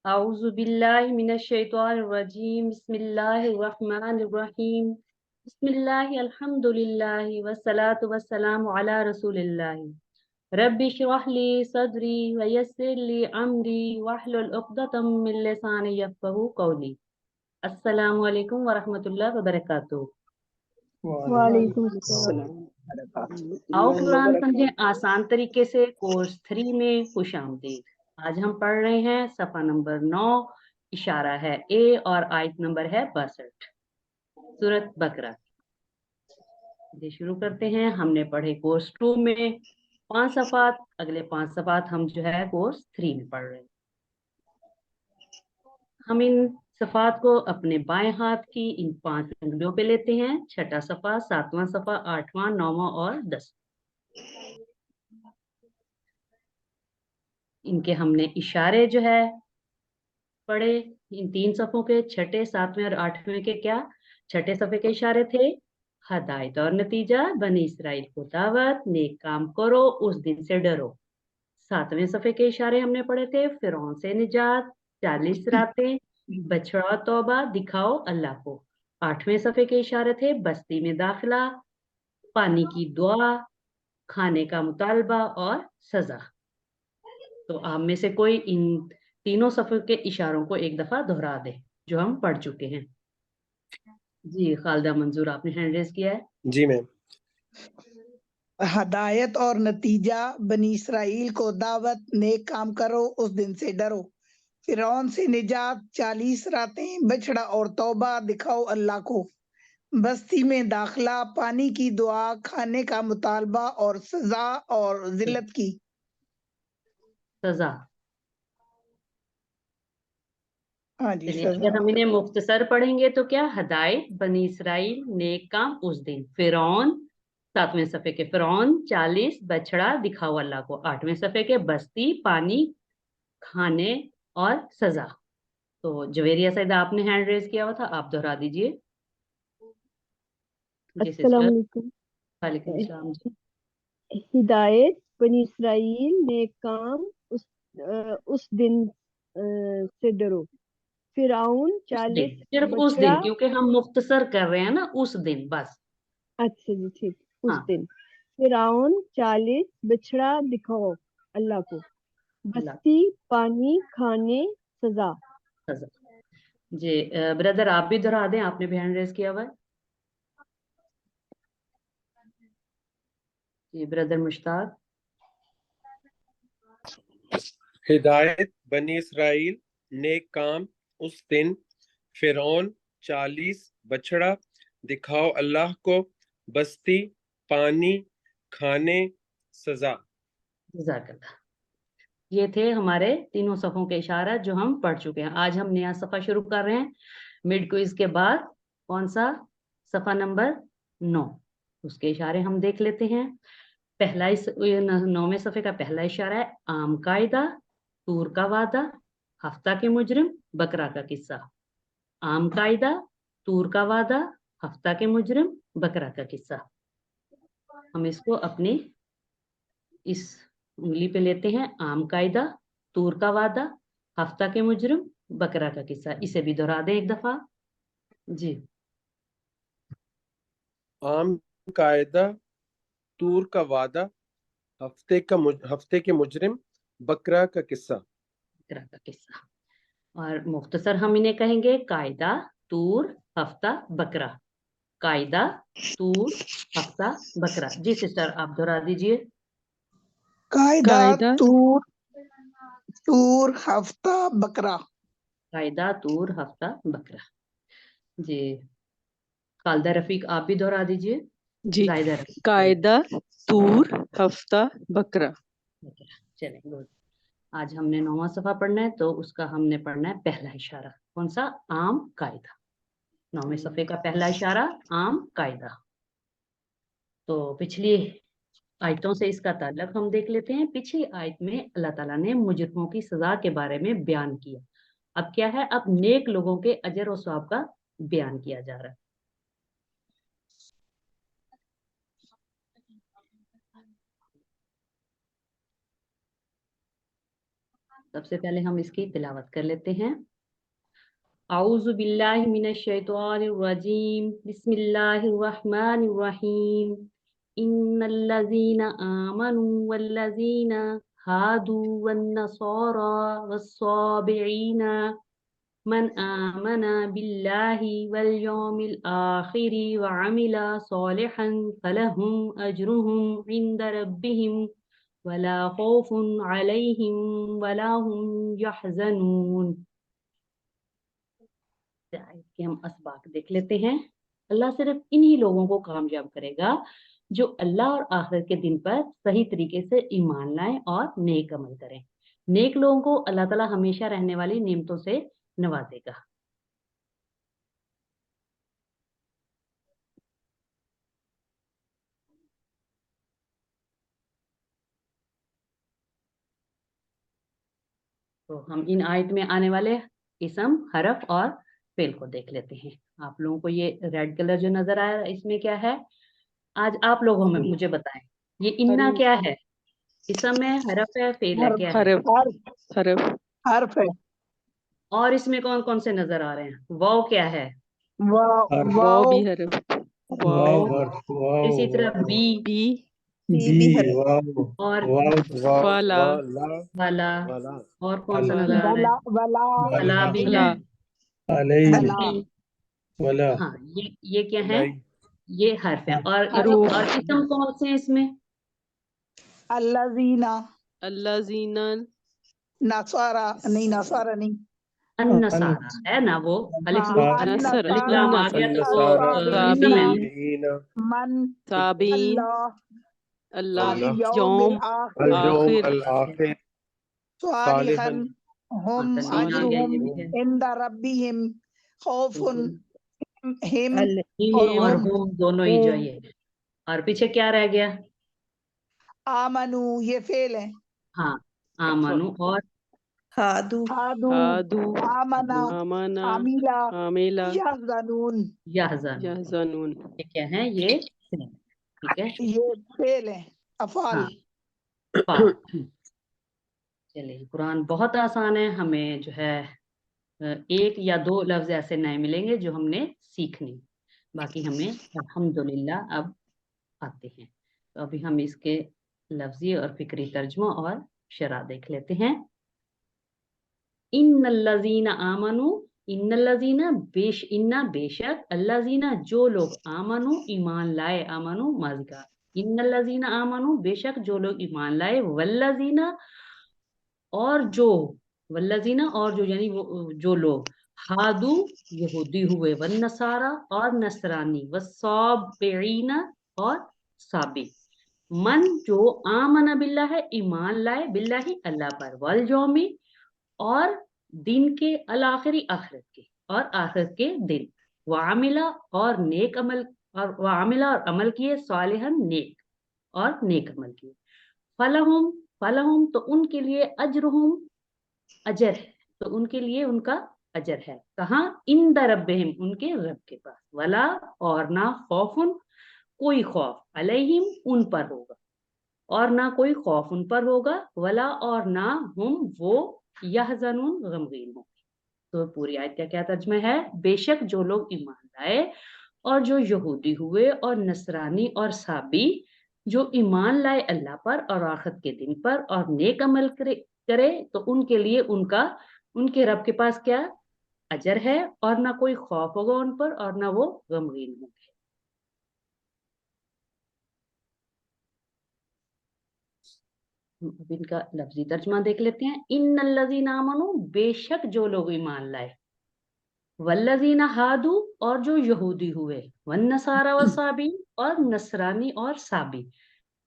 अऊज़ु बिल्लाहि मिनश शैतानिर रजीम बिस्मिल्लाहिर रहमानिर रहीम बिस्मिल्लाहि अल्हम्दुलिल्लाहि वस्सलातु वस्सलामु अला रसूलिल्लाहि रब्बि इश्रह ली सदरी व यस्सिर ली अमरी वहलुल उक़दतम मिन लिसानी यफ़क़हू क़ौली। अस्सलामु अलैकुम व रहमतुल्लाहि व बरकातुहू। वालेकुम सलाम। आओ कुरान समझे आसान तरीके से कोर्स 3 में खुश आमदीद। आज हम पढ़ रहे हैं सफ़ा नंबर 9, इशारा है ए और आयत नंबर है 62, सूरत बकरा। ये शुरू करते हैं। हमने पढ़े कोर्स 2 में 5 सफ़ात, अगले 5 सफ़ात हम जो है कोर्स 3 में पढ़ रहे हैं। हम इन सफ़ात को अपने बाएं हाथ की इन 5 उंगलियों पे लेते हैं। छठा सफ़ा, 7वां सफ़ा, 8वां, 9वां और 10। इनके हमने इशारे जो है पढ़े। इन 3 सफ़ों के छठे, 7वें और 8वें के क्या? छठे सफ़े के इशारे थे हदायत और नतीजा, बनी इसराइल को दावत, नेक काम करो, उस दिन से डरो। 7वें सफ़े के इशारे हमने पढ़े थे फिरौन से निजात, 40 रातें, बछड़ा तौबा, दिखाओ अल्लाह को। 8वें सफ़े के इशारे थे बस्ती में दाखिला, पानी की दुआ, खाने का मुतालबा और सजा। तो आप में से कोई इन तीनों सफ़े के इशारों को एक दफा दोहरा दे जो हम पढ़ चुके हैं। जी खालिदा मंजूर, आपने हैंड रेज किया है। जी मैम। हदायत और नतीजा, बनी इसराइल को दावत, नेक काम करो, उस दिन से डरो। फिरौन से निजात, 40 रातें, बछड़ा और तौबा, दिखाओ अल्लाह को। बस्ती में दाखिला, पानी की दुआ, खाने का मुतालबा और सजा और जिल्लत की सजा। हाँ जी, चलिए, सजा। अगर हम इन्हें मुख्तसर पढ़ेंगे तो क्या? हदायत, बनी इसराइल, नेक काम, उस दिन, फिरौन, 7वें सफ़े के फिरौन, 40, बछड़ा, दिखाओ अल्लाह को। 8वें सफ़े के बस्ती, पानी, खाने और सजा। तो जवेरिया सैदा, आपने हैंड रेज किया हुआ था, आप दोहरा दीजिए। जी अस्सलाम सिस्टर। वालेकुम। वालेकुम सलाम जी। हिदायत, बनी इसराइल, नेक काम, उस दिन से डरो। फिरौन, उस 40 दिन, सिर्फ उस बछड़ा। दिन, क्योंकि हम मुख्तसर कर रहे हैं ना, उस दिन बस। अच्छा जी, ठीक, उस हाँ, दिन। फिरौन, 40 बछड़ा, दिखाओ अल्लाह को। अल्लाह बस्ती, पानी, खाने, सजा। सजा। जी ब्रदर, आप भी दोहरा दें, आपने भी हैंड रेज किया हुआ है। जी ब्रदर मुश्ताक। हिदायत, बनी इसराइल, नेक काम, उस दिन, फिरौन, 40, बछड़ा, दिखाओ अल्लाह को, बस्ती, पानी, खाने, सजा। जज़ाकल्लाह। ये थे हमारे तीनों सफ़ों के इशारा जो हम पढ़ चुके हैं। आज हम नया सफ़ा शुरू कर रहे हैं। मिड क्विज के बाद कौन सा? सफ़ा नंबर 9, उसके इशारे हम देख लेते हैं। पहला 9वें सफ़े का पहला इशारा है आम कायदा, तूर का वादा, हफ्ता के मुजरिम, बकरा का किस्सा। आम कायदा, तूर का वादा, हफ्ता के मुजरिम, बकरा का किस्सा। हम इसको अपनी इस उंगली पे लेते हैं। आम कायदा, तूर का वादा, हफ्ता के मुजरिम, बकरा का किस्सा। इसे भी दोहरा दें एक दफा। जी। आम कायदा, तूर का वादा, हफ्ते के मुजरिम, बकरा का किस्सा। बकरा का किस्सा। और मुख्तसर हम इन्हें कहेंगे कायदा, तूर, हफ्ता, बकरा। कायदा, तूर, हफ्ता, बकरा। जी सिस्टर, आप दोहरा दीजिए। कायदा, कायदा, तूर, हफ्ता, बकरा। कायदा, तूर, हफ्ता, बकरा। जी खालिदा रफीक, आप भी दोहरा दीजिए। जी, जायदा रफीक, कायदा, तूर, हफ्ता, बकरा। बकरा। चलें, गुड। आज हमने 9वां सफ़ा पढ़ना है, तो उसका हमने पढ़ना है पहला इशारा। कौन सा? आम कायदा। 9वें सफ़े का पहला इशारा आम कायदा। तो पिछली आयतों से इसका ताल्लुक हम देख लेते हैं। पिछली आयत में अल्लाह ताला ने मुजरिमों की सजा के बारे में बयान किया। अब क्या है? अब नेक लोगों के अजर और सवाब का बयान किया जा रहा है। سب سے پہلے ہم اس کی تلاوت کر لیتے ہیں. اعوذ باللہ من الشیطان الرجیم بسم اللہ الرحمن الرحیم ان الذین آمنوا والذین هادوا والنصارى والصابئین من آمن باللہ والیوم الآخر وعمل صالحا فلهم اجرهم عند ربهم ولا خوف علیہم ولا هم یحزنون. کہ ہم اسباق دیکھ لیتے ہیں. اللہ صرف انہی لوگوں کو کامیاب کرے گا جو اللہ اور آخرت کے دن پر صحیح طریقے سے ایمان لائیں اور نیک عمل کریں. نیک لوگوں کو اللہ تعالیٰ ہمیشہ رہنے والی نعمتوں سے نوازے گا. تو ہم ان آیت میں آنے والے اسم، حرف اور فعل کو دیکھ لیتے ہیں. آپ لوگوں کو یہ ریڈ کلر جو نظر آ رہا ہے اس میں کیا ہے؟ آج آپ لوگوں میں مجھے بتائیں یہ انا کیا ہے؟ اسم ہے، حرف ہے، فعل ہے، کیا ہے؟ حرف حرف حرف حرف ہے. اور اس میں کون کون سے نظر آ رہے ہیں؟ واو کیا ہے؟ واو حرف. واو واو بھی حرف واو واو حرف. واو اسی طرح بی بی بی واو اور واو والا والا والا والا اور کون سا نظر والا آ رہا ہے؟ ولا ولا ولا بھی لا ہے. علیہ ولا علی. ولا ہاں یہ کیا ہے؟ علیہ یہ حرف ہے. اور حروف اور اسم کون سے ہیں اس میں؟ الذین اللہ زینا نصارا نہیں، نصارا نہیں. النصارہ ہے نا، وہ الف ہاں نصر الف لام آ گیا تو وہ اسم ہے. النصارین من صابین اللہ اللہ والیوم یوم الآخر اليوم آخر الآخر صالحا صالحا ہم صالحین آ گیا، یہ اجرہم بھی ہے. عند ربہم خوف بالکل. ہم اور اور ہم ہم دونوں ہی جو یہ. اور پیچھے کیا رہ گیا؟ آمنو یہ فعل ہے. ہاں آمنو اور ہادو ہادو آمنا آمانا عاملہ عاملہ یحزنون یحزن. یحزنون یہ کیا ہے؟ یہ ٹھیک ہے. یہ فعل ہے، افعال. ہاں فا. چلیے قرآن بہت آسان ہے. ہمیں جو ہے ایک یا دو لفظ ایسے نئے ملیں گے جو ہم نے سیکھنے، باقی ہمیں الحمدللہ اب آتے ہیں. تو ابھی ہم اس کے لفظی اور فکری ترجمہ اور شرح دیکھ لیتے ہیں. ان الذین آمنوا، ان الذین بے شک الذین جو لوگ آمنو ایمان لائے، آمنو ماضی کا، ان الذین آمنو بے شک جو لوگ ایمان لائے، والذین اور جو، والذین اور جو یعنی جو لوگ، ہادو یہودی ہوئے، والنصارى اور نصرانی، والصابئین اور صابی، من جو آمن باللہ ایمان لائے، باللہ اللہ پر، والیومی اور دن کے، الآخری آخرت کے، اور آخرت کے دن، وعملہ اور نیک عمل، اور وعملہ اور عمل کیے، صالحا نیک اور نیک عمل کیے، فلہم تو ان کے لیے اجرہم اجر ہے، تو ان کے لیے ان کا اجر ہے. کہاں؟ عند ربہم ان کے رب کے پاس، ولا اور نہ خوفن کوئی خوف، علیہم ان پر ہوگا، اور نہ کوئی خوف ان پر ہوگا، ولا اور نہ ہم وہ یحزنون غمگین ہوں. تو پوری آیت کا کیا ترجمہ ہے؟ بے شک جو لوگ ایمان لائے اور جو یہودی ہوئے اور نصرانی اور صابی، جو ایمان لائے اللہ پر اور آخرت کے دن پر اور نیک عمل کرے تو ان کے لیے ان کے رب کے پاس کیا اجر ہے، اور نہ کوئی خوف ہوگا ان پر اور نہ وہ غمگین ہوں گے. اب ان کا لفظی ترجمہ دیکھ لیتے ہیں. ان الذین آمنوا بے شک جو لوگ ایمان لائے، والذین ہادو اور جو یہودی ہوئے، والنصارى والصابی اور نصرانی اور صابی،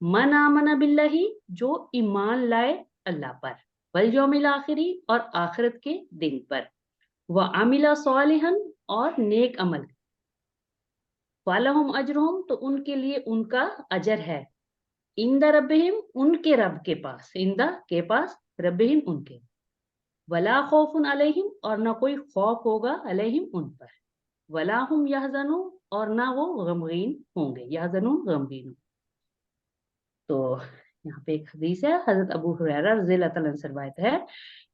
من آمن باللہ جو ایمان لائے اللہ پر، والیوم الآخری اور آخرت کے دن پر، وعمل صالحا اور نیک عمل، فلہم اجرہم تو ان کے لیے ان کا اجر ہے، عند ربہم ان کے رب کے پاس، عند کے پاس، ربہم ان کے، ولا خوف علیہم اور نہ کوئی خوف ہوگا، علیہم ان پر، ولا ہم یحزنون اور نہ وہ غمگین ہوں گے، یحزنون غمگین ہوں. تو یہاں پہ ایک حدیث ہے، حضرت ابو ہریرہ رضی اللہ تعالیٰ عنہ سے روایت ہے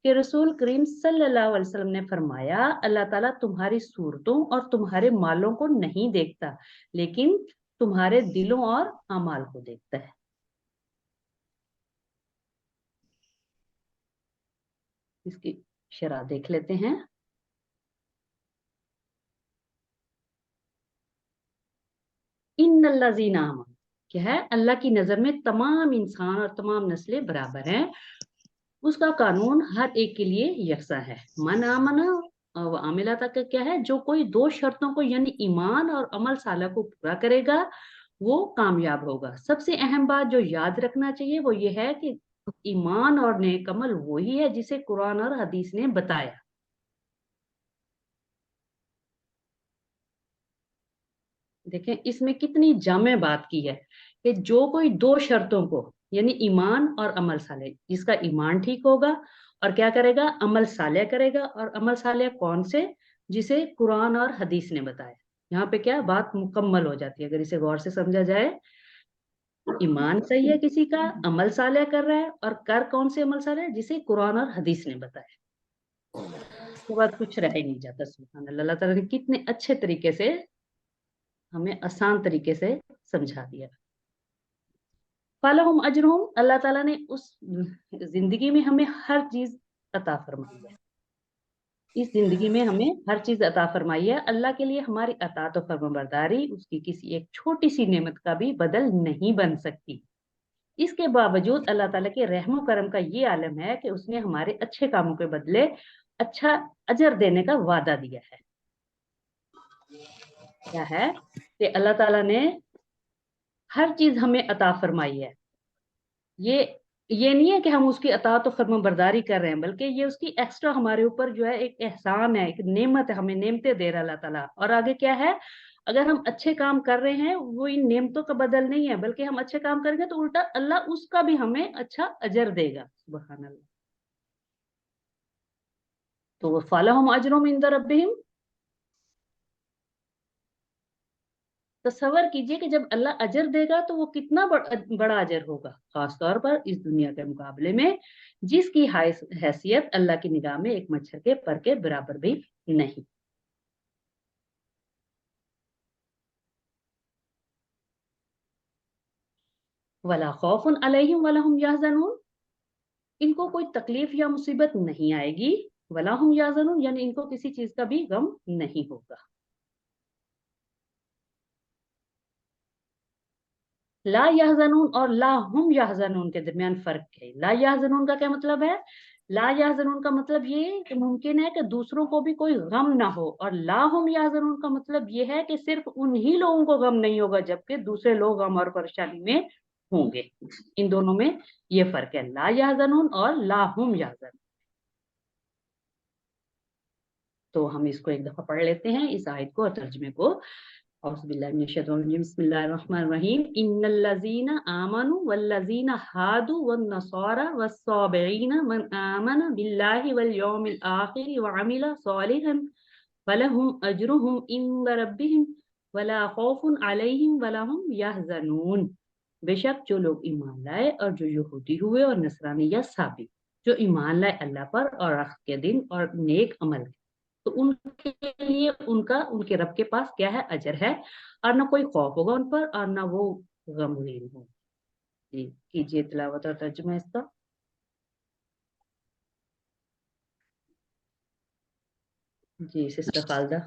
کہ रसूल करीम सल्लल्लाहु अलैहि वसल्लम ने फरमाया, अल्लाह ताला तुम्हारी सूरतों और तुम्हारे मालों को नहीं देखता, लेकिन तुम्हारे दिलों और अमाल को देखता है। इसकी शरह देख लेते हैं। इन्नल्लज़ीना आमनू, क्या है, अल्लाह की नजर में तमाम इंसान और तमाम नस्लें बराबर हैं। उसका कानून हर एक के लिए यकसा है। मन आमना और आमिला तक का क्या है, जो कोई दो शर्तों को यानी ईमान और अमल साला को पूरा करेगा वो कामयाब होगा। सबसे अहम बात जो याद रखना चाहिए वो ये है कि ईमान और नेक अमल वही है जिसे कुरान और हदीस ने बताया। देखें इसमें कितनी जामे बात की है कि जो कोई दो शर्तों को यानी ईमान और अमल साले, जिसका ईमान ठीक होगा और क्या करेगा, अमल साले करेगा। और अमल साले कौन से, जिसे कुरान और हदीस ने बताया। यहाँ पे क्या बात मुकम्मल हो जाती है अगर इसे गौर से समझा जाए। ईमान सही है किसी का, अमल साले कर रहा है, और कर कौन से अमल साले, जिसे कुरान और हदीस ने बताया। उसके बाद कुछ रह ही नहीं जाता। सुभान अल्लाह, अल्लाह ताला ने कितने अच्छे तरीके से हमें आसान तरीके से समझा दिया। फलहुम अजरुहुम, अल्लाह ताला ने उस जिंदगी में हमें हर चीज अता फरमाई है। इस जिंदगी में हमें हर चीज अता फरमाई है। अल्लाह के लिए हमारी अतात और फरमाबरदारी उसकी किसी एक छोटी सी नेमत का भी बदल नहीं बन सकती। इसके बावजूद अल्लाह ताला के रहमो करम का ये आलम है कि उसने हमारे अच्छे कामों के बदले अच्छा अजर देने का वादा दिया है। क्या है कि अल्लाह ताला ने हर चीज हमें अता फरमाई है। ये ये नहीं है कि हम उसकी अतात और फर्माबरदारी कर रहे हैं, बल्कि ये उसकी एक्स्ट्रा हमारे ऊपर जो है एक एहसान है, एक नेमत है, हमें नेमतें दे रहा है अल्लाह ताला। और आगे क्या है, अगर हम अच्छे काम कर रहे हैं वो इन नेमतों का बदल नहीं है, बल्कि हम अच्छे काम करेंगे तो उल्टा अल्लाह उसका भी हमें अच्छा अजर देगा। सुभान अल्लाह। तो फलहुम अजरुहुम इंदा रब्बिहिम, तसव्वुर कीजिए कि जब अल्लाह अजर देगा तो वो कितना बड़ा अजर होगा, खास तौर पर इस दुनिया के मुकाबले में, जिसकी हैसियत अल्लाह की निगाह में एक मच्छर के पर के बराबर भी नहीं। वला खौफुन अलैहिम वला हुम यहज़नून, इनको कोई तकलीफ या मुसीबत नहीं आएगी। वला हुम यहज़नून यानी इनको किसी चीज का भी गम नहीं होगा। ला यहज़नून और ला हुम यहज़नून के दरमियान फर्क है। ला यहज़नून का क्या मतलब है, ला यहज़नून का मतलब ये कि मुमकिन है कि दूसरों को भी कोई गम ना हो, और ला हुम यहज़नून का मतलब ये है कि सिर्फ उन्हीं लोगों को गम नहीं होगा जबकि दूसरे लोग गम और परेशानी में होंगे। इन दोनों में ये फर्क है, ला यहज़नून और ला हुम यहज़नून। तो हम इसको एक दफा पढ़ लेते हैं, इस आयत को और तर्जुमे को। बिस्मिल्लाहिर्रहमानिर्रहीम। इन्नल्लज़ीना आमनु वल्लज़ीना हादू वन्नसारा वस्साबिईना मन आमन बिल्लाहि वल यौमिल आखिर व अमिला सालिहन फलहुम अजरुहुम इंदा रब्बिहिम वला खौफुन अलैहिम वला हुम यहज़नून। बेशक जो लोग ईमान लाए और जो यहूदी हुए और नसरानी या साबी, जो ईमान लाए अल्लाह पर और आखिर के दिन और नेक अमल, तो उनके लिए उनका उनके रब के पास क्या है, अजर है, और ना कोई खौफ होगा उन पर और ना वो गमगीन हो। जी कीजिए तिलावत और तर्जुमा इसका। जी सिस्टर खालदा।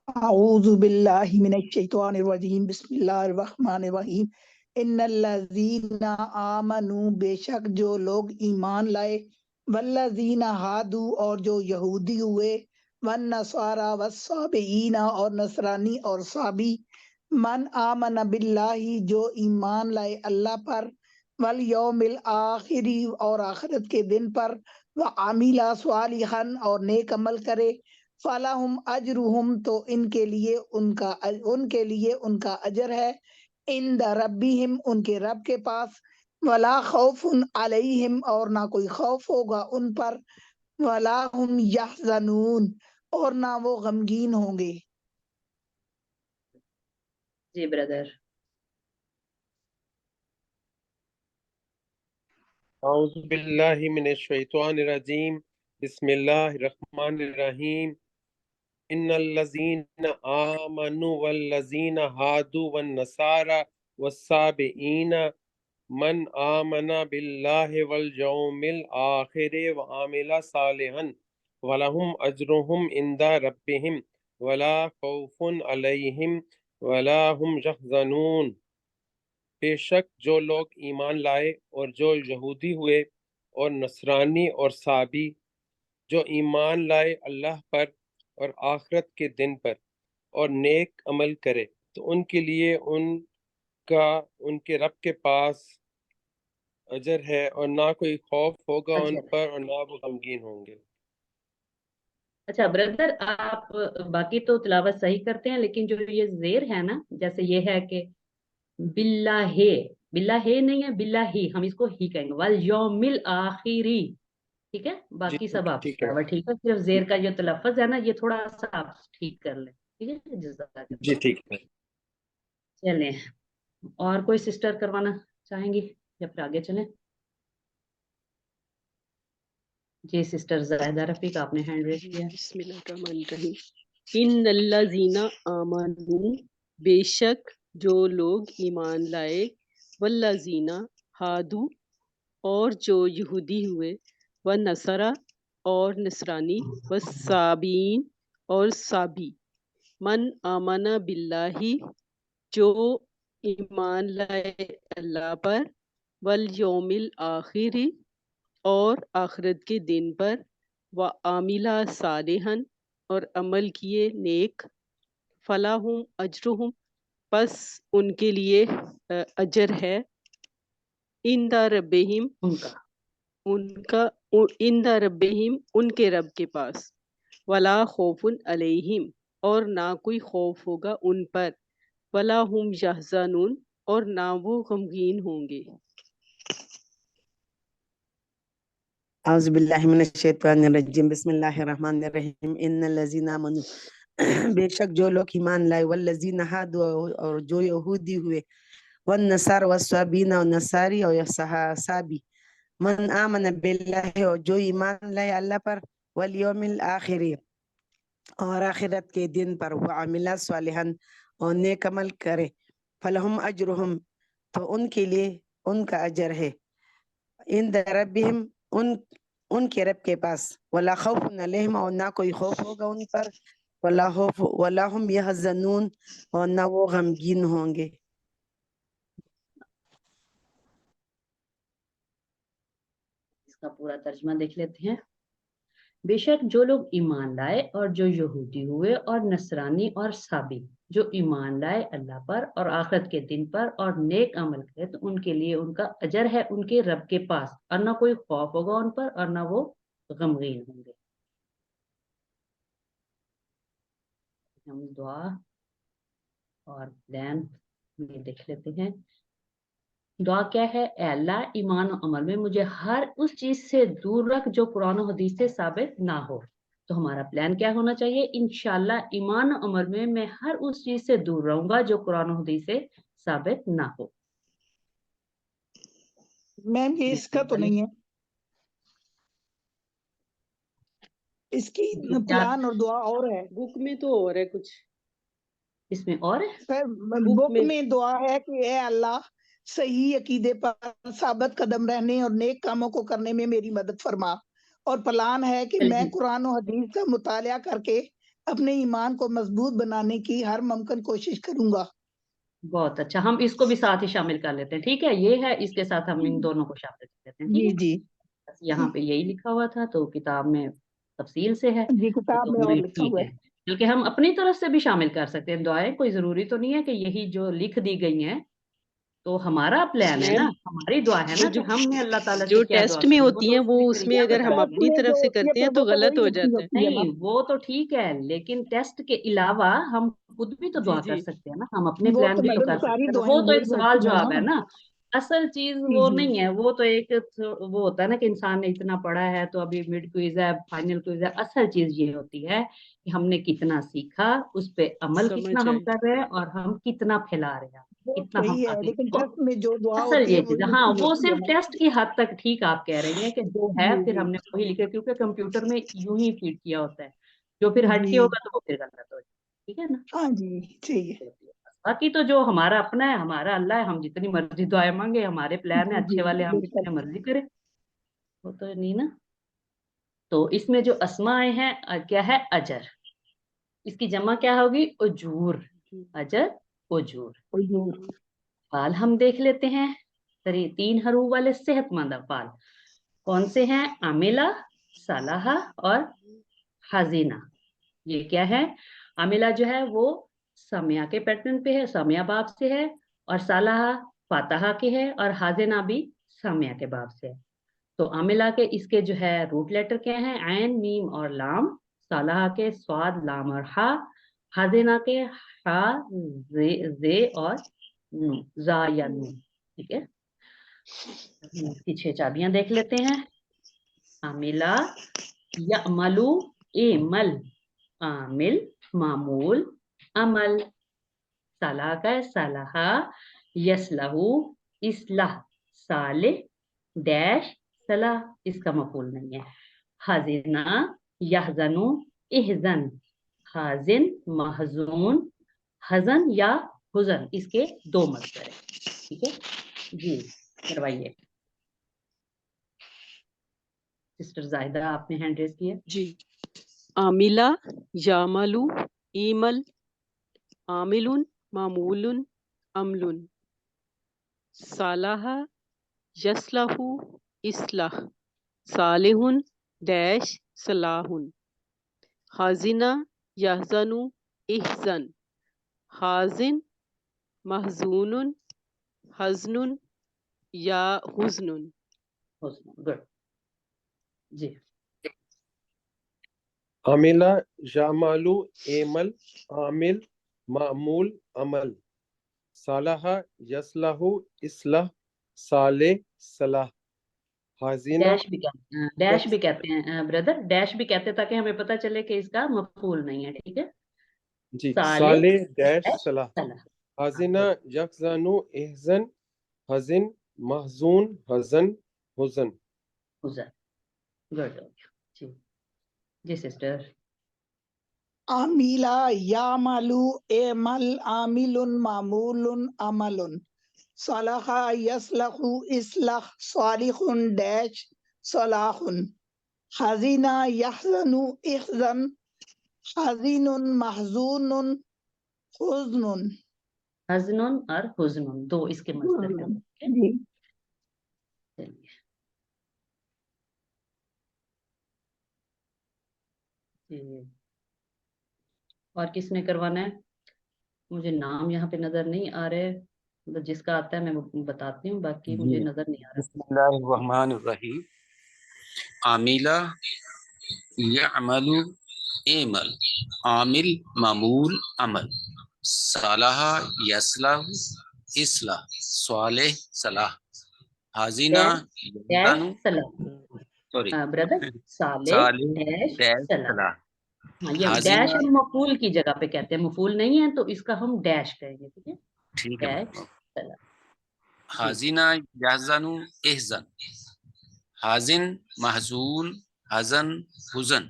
अऊज़ु बिल्लाहि मिनश शैतानिर रजीम, बिस्मिल्लाहिर रहमानिर रहीम। इन्नल्लज़ीना आमनू, बेशक जो लोग ईमान लाए, वल्लज़ीना हादू और जो यहूदी हुए, वन्नसारा वस्साबीना और नसरानी और साबी, मन आमन बिल्लाहि जो ईमान लाए अल्लाह पर, वल यौमिल आखिरी और आखिरत के दिन पर, व आमिला स्वालिहन और नेक अमल करे, फलाहुम अजरुहुम तो इनके लिए उनका अजर है, इंद रब्बिहिम उनके रब के पास, वला खौफुन अलैहिम और ना कोई खौफ होगा उन पर, वला हुम यहज़नून और ना वो गमगीन होंगे। जी ब्रदर। أعوذ بالله من الشيطان الرجيم بسم الله الرحمن الرحيم إن الذين آمنوا والذين هادوا والنصارى والصابئين من آمن بالله واليوم الآخر وعمل صالحا ولهم أجرهم عند ربهم ولا خوف عليهم ولا هم يحزنون. بے شک جو لوگ ایمان لائے اور جو یہودی ہوئے اور نصرانی اور صابی جو ایمان لائے اللہ پر اور آخرت کے دن پر اور نیک عمل کرے تو ان کے لیے ان کے رب کے پاس اجر ہے اور نہ کوئی خوف ہوگا ان اجر. پر اور نہ وہ غمگین ہوں گے. اچھا بردر، آپ باقی تو تلاوت صحیح کرتے ہیں، لیکن جو یہ زیر ہے نا، جیسے یہ ہے کہ باللہ، باللہ نہیں ہے، باللہ ہی، ہم اس کو ہی کہیں گے، والیوم الآخری. ٹھیک ہے، باقی سب آپ ٹھیک ہے ٹھیک ہے، صرف زیر کا جو تلفظ ہے نا، یہ تھوڑا سا آپ ٹھیک کر لیں. ٹھیک ہے، جزاک جی اللہ. ٹھیک ہے. چلیں، اور کوئی سسٹر کروانا چاہیں گی یا پھر آگے چلیں؟ جی سسٹر زاہدہ رفیق، آپ نے ہینڈ ریز کیا. بسم اللہ الرحمن الرحیم. ان الذین آمنوا، بے شک جو لوگ ایمان لائے، والذین ہادو اور جو یہودی ہوئے، والنصارى اور نصرانی، والصابین اور صابی، من آمن باللہ جو ایمان لائے اللہ پر، والیوم الآخر اور آخرت کے دن پر، وعاملہ صالحا اور عمل کیے نیک، فلاحم اجرہم پس ان کے لیے اجر ہے، عند ربہم ان کا عند ربہم ان کے رب کے پاس، ولا خوف علیہم اور نہ کوئی خوف ہوگا ان پر، ولا ہم یحزنون اور نہ وہ غمگین ہوں گے. اعوذ باللہ من الشیطان الرجیم بسم اللہ الرحمن الرحیم ان الذین آمنوا بے شک جو لوگ ایمان لائے، والذین ہادوا اور جو یہودی ہوئے، والنصارى والصابین اور نصاری اور صابی، من آمن باللہ اور جو ایمان لائے اللہ پر، والیوم الآخر اور آخرت کے دن پر، وعمل صالحا اور نیک عمل کرے، فلہم اجرہم تو ان کے لیے ان کا اجر ہے، عند ربہم ان کے رب کے پاس، ولا خوف علیہم اور نہ کوئی خوف ہوگا ان پر، ولا ہم یحزنون اور نہ وہ غمگین ہوں گے. اس کا پورا ترجمہ دیکھ لیتے ہیں. بے شک جو لوگ ایمان لائے اور جو یہودی ہوئے اور نصرانی اور صابی جو ایمان لائے اللہ پر اور آخرت کے دن پر اور نیک عمل کرے تو ان کے لیے ان کا اجر ہے ان کے رب کے پاس، اور نہ کوئی خوف ہوگا ان پر اور نہ وہ غمگین ہوں گے. ہم دعا اور پلان میں دیکھ لیتے ہیں. دعا کیا ہے؟ اے اللہ، ایمان و عمل میں مجھے ہر اس چیز سے دور رکھ جو قرآن و حدیث سے ثابت نہ ہو. تو ہمارا پلان کیا ہونا چاہیے؟ انشاءاللہ ایمان و عمل میں میں ہر اس چیز سے دور رہوں گا جو قرآن و حدیث سے ثابت نہ ہو. میم یہ اس کا تو نہیں ہے، اس کی پلان اور دعا اور ہے. بک میں تو اور ہے کچھ، اس میں اور ہے. بک میں دعا ہے کہ اے اللہ صحیح عقیدے پر ثابت قدم رہنے اور نیک کاموں کو کرنے میں میری مدد فرما، اور پلان ہے کہ میں قرآن و حدیث کا مطالعہ کر کے اپنے ایمان کو مضبوط بنانے کی ہر ممکن کوشش کروں گا. بہت اچھا، ہم اس کو بھی ساتھ ہی شامل کر لیتے ہیں. ٹھیک ہے، یہ ہے، اس کے ساتھ ہم ان دونوں کو شامل کر لیتے ہیں. جی ٹھیک ہے، جی یہاں پہ یہی لکھا ہوا تھا تو کتاب میں تفصیل سے ہے جی کتاب تو میں اور یہ لکھا ٹھیک ہوا ہے. بلکہ ہم اپنی طرف سے بھی شامل کر سکتے ہیں دعائیں، کوئی ضروری تو نہیں ہے کہ یہی جو لکھ دی گئی ہیں. تو ہمارا پلان ہے نا، ہماری دعا ہے نا کہ ہم نے اللہ تعالیٰ جو سے کیا دعا ٹیسٹ میں کرنی ہوتی ہیں وہ اس میں اگر ہم اپنی طرف سے کرتے ہیں تو غلط ہو جاتا ہے. نہیں وہ تو ٹھیک ہے، لیکن ٹیسٹ کے علاوہ ہم خود بھی تو دعا جی کر جی سکتے ہیں نا، ہم اپنے وہ پلان تو بھی تو میڈم کر ساری سکتے ہیں. دعائیں وہ تو ایک وہی سوال ہوتی ہیں جواب ہے نا असल चीज जी वो जी नहीं है, वो तो एक वो होता है ना कि इंसान ने इतना पढ़ा है तो अभी मिड क्विज है, फाइनल क्विज है। असल चीज ये होती है कि हमने कितना सीखा, उस पे अमल कितना समझ हम आए। कर रहे हैं और हम कितना फैला रहे हैं, वो कितना हम सही है, आगे लेकिन तो ट्रस्ट में जो दुआ असल होती है ये वो चीज है। हाँ, लिखी वो होती है सिर्फ ना। टेस्ट की हद तक ठीक आप कह रही हैं कि जो है जी फिर जी हमने वही लिखे, क्योंकि कंप्यूटर में यूं ही फीड किया होता है, जो फिर हटके जी। होगा तो वो फिर गलत हो जाएगा। ठीक है ना। हाँ जी चाहिए। बाकी तो जो हमारा अपना है, हमारा अल्लाह है, हम जितनी मर्जी दुआएं मांगे, हमारे प्लान है जी अच्छे जी वाले, हम बिल्कुल। जितने मर्जी करें, वो तो नहीं ना। तो इसमें जो अस्माएं हैं क्या है, अजर, इसकी जमा क्या होगी, उजूर, अजर उजूर। हुजूर। फाल हम देख लेते हैं, सरी 3 हरूफ वाले सेहतमंद अफाल कौन से हैं, अमिला, सलाहा और हजीना। ये क्या है, अमिला जो है वो समिया के पैटर्न पे है, समिया बाब से है, और सलाहा फातहा के है, और हाजिना भी समिया के बाब से है। तो अमिला के इसके जो है रूट लेटर क्या है, ऐन, मीम और लाम। सलाहा के स्वाद, लाम और हा। हाजिना के हा, जे और नू, जा या नू। ठीक है। इसकी 6 चाबियां देख लेते हैं। आमिला, यअमलु, एमल, आमिल, मामूल, अमल। सलाह का सलाहा, यसलहू, इस्लाह, साले, डैश, सलाह, इसका मफूल नहीं है। हजिना, यहजनु, इहजन, हाजिन, महजून, हजन या हुजन, इसके 2 मस्दर है। ठीक है जी, करवाइए। सिस्टर जाहिदा आपने हैंड रेस किया। जी। आमिला, यामलु, ईमल, आमिलुन, मामूलुन, अमलुन। सालाहा, यसलहु, इस्लाह, सालिहुन, डैश, सलाहुन। हाजिना, यहजनु, इहजन, हाजिन, महजूनुन, हजनुन या हुज्नुन। गुड जी। अमिला, यामालू, एमल, आमिल, मामूल, अमल। सालाहा, यसलाहु, इस्लाह, साले, सलाह। हाजिना, डैश भी कहते हैं, डैश भी कहते हैं ब्रदर, डैश भी कहते हैं ताकि हमें पता चले कि इसका मफूल नहीं है। ठीक है। जी, साले, साले, डैश, डैश, सलाह। सलाह। हाँ, हाजिना, गुड यखजानु, एहजन, हजिन, महजून, हजन, हुजन। गुड जी। जी सिस्टर। आमिला, यामलु, एमल, आमिलुन, मामूलुन, अमलुन। सलाहा, यसलहु, इस्लाह, सालिहुन, डैश, सलाहुन। हजीना, यहजनु, इहजन, हजीनुन, महजूनुन, हुज्नुन। हजनुन और हुजनुन 2 इसके मस्दर हैं। ठीक है। जी। चलिए जी। और किसने करवाना है, मुझे नाम यहाँ पे नजर नहीं आ रहे, मतलब जिसका आता है मैं वो बताती हूँ, बाकी जी, मुझे नजर नहीं आ रहा। बिस्मिल्लाहिर्रहमानिर्रहीम। आमिला, यअमलु, एमल, आमिल, मामूल, अमल। सालाहा, यसलहु, इस्लाह, स्वालेह, सलाह। हाजिना, डैश, डैश, यहजनु, सलाह। सॉरी, ब्रदर, साले, सालिह, डैश, डैश, सलाह। सलाह। हाँ, ये डैश हाजिना, हम मफूल की जगह पे कहते हैं, मफूल नहीं है तो इसका हम डैश कहेंगे। ठीक है। ठीक है डैश, मैम। सलाह। जी। हाजिना, यहजनु, इहजन, हाजिन, महजून, हजन, हुजन।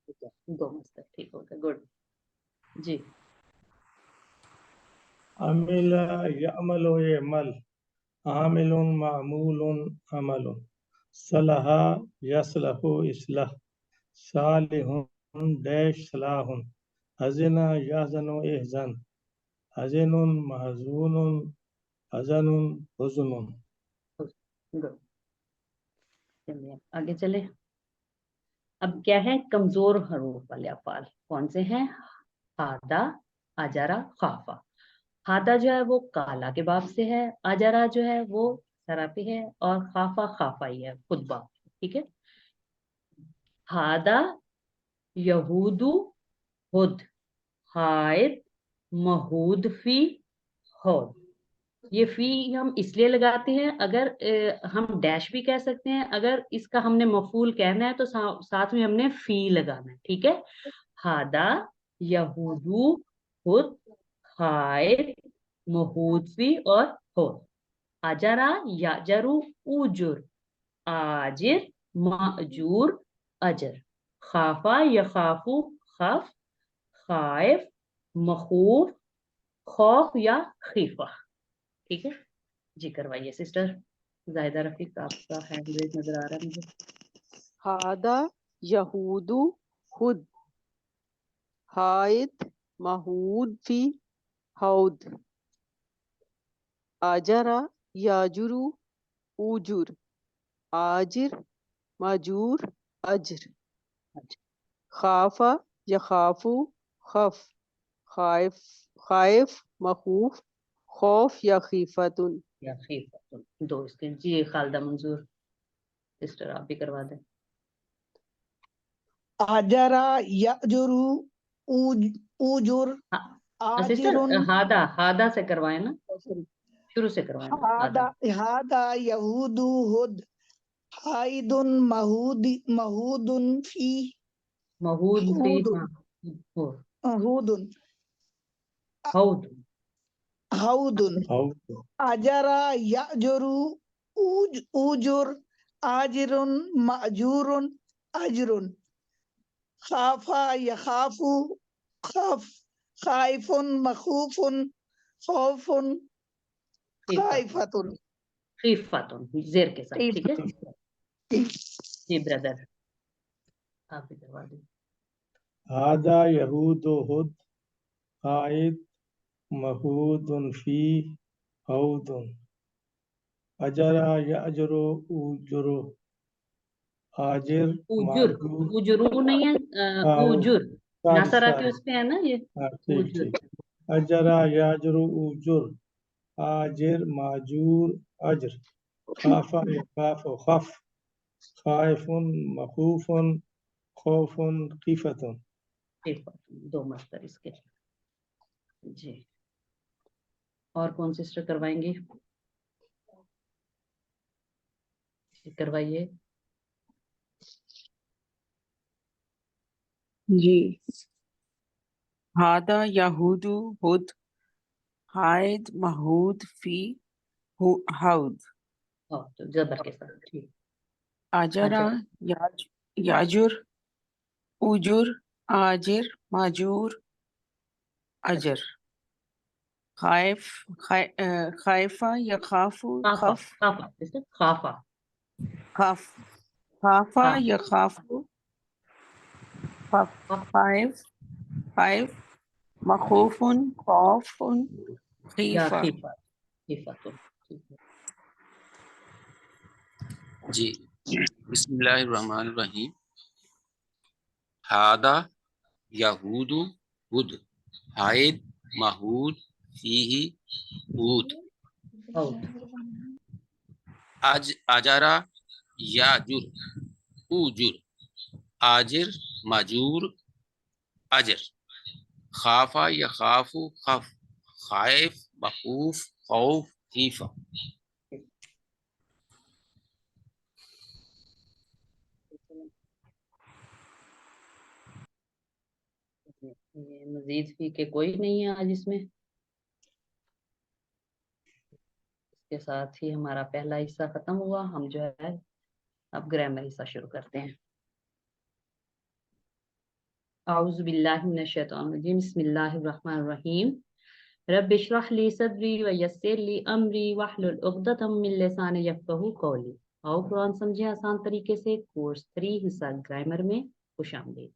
ठीक है, 2 मस्तर ठीक हो गया। गुड जी। अमिला, यअमलु, यअमल, आमिलुन, मामूलुन, अमलुन। सलहा, यसलहु, इस्लाह, सालिहुन, डैश, सलाहुन। हज़िना, यहज़नु, इहज़न, हज़िनुन, महज़ूनुन, हज़नुन, हुज़्नुन। गुड। चलिए आगे चले। अब क्या है, कमजोर हरूफ वाले अफाल कौन से हैं, हादा, अजरा, खाफा। हादा जो है वो काला के बाब से है, अजरा जो है वो सरापी है, और खाफा खाफा ही है खुद बाप। ठीक है। हादा, यहूदू, हुद, हायद, महूद फी, हौद। یہ فی ہم اس لیے لگاتے ہیں، اگر ہم ڈیش بھی کہہ سکتے ہیں، اگر اس کا ہم نے مفعول کہنا ہے تو ساتھ میں ہم نے فی لگانا ہے، ٹھیک ہے. ہادا یہودو خود خائف مہود فی اور ہو. اجرا یاجرو اوجر آجر ماجور اجر. خافا یخافو خف خائف مخوف خوف یا خیفہ. ٹھیک ہے جی. کروائیے سسٹر زاہدہ رفیق، آپ کا ہینڈ ریز نظر آ رہا ہے مجھے. ہادا یہودو خود حائد مہود فی ہود. آجرا یاجرو اوجر آجر ماجور اجر. اچھا خافا یخافو خف خائف مخوف خوف یا خیفتن. یا خیفہ دو اس کے. جی خالدہ منظور سسٹر آپ بھی کروا دیں. آجرا یأجرو اوجر سسٹر آجر. ہادا سے کروائے نا، شروع سے کروائے نا. ہادا ہادا یہود ہد حائد مہود فی مہود فی ہود ہود. ہود. اجرا یأجرو اوجر آجر مأجور اجر. خافا یخافو خف خائف مخوف خوف خائفتن. خیفتن زیر کے ساتھ. ٹھیک ہے جی بردر آپ بھی کروا دیں. هذا يهود هد قائد مهود في هود. أجر يأجر أوجر آجر اوجر مأجور. اوجرو نہیں ہے، اوجر ناصرہ کے اس پہ ہے نا یہ. ٹھیک اوجر ٹھیک. أجر يأجر أوجر آجر مأجور أجر. خاف يخاف خف خائف مخوف خوف خیفتن. دو مستر اس کے. جی اور کون سسٹر کروائیں گے؟ کروائیے. جی. ہادا یہود ہد حائد مہود فی ہود. تو زبر کے ساتھ. ٹھیک. اجرا یاجر اوجر آجر ماجور اجر. خائفہ یخافو خف خافا خافا یخافو خائف مخوف خوف یا خیفہ. خیفہ. جی بسم اللہ الرحمن الرحیم. ہادا یہود ہد حائد مہود فیہ ہود. اجرا یاجر اوجر آجر ماجور اجر. خافا یخاف خف خائف مخوف خوف خیفہ. مزید فی کے کوئی نہیں ہے آج اس میں. اس کے ساتھ ہی ہمارا پہلا حصہ ختم ہوا. ہم جو ہے اب گرامر حصہ شروع کرتے ہیں. اعوذ باللہ من الشیطان الرجیم. بسم اللہ الرحمن الرحیم. رب اشرح لی صدری ویسر لی امری واحلل عقدۃ من لسانی یفقہوا قولی. آؤ قرآن سمجھیں آسان طریقے سے. کورس 3 حصہ گرامر میں خوش آمدید.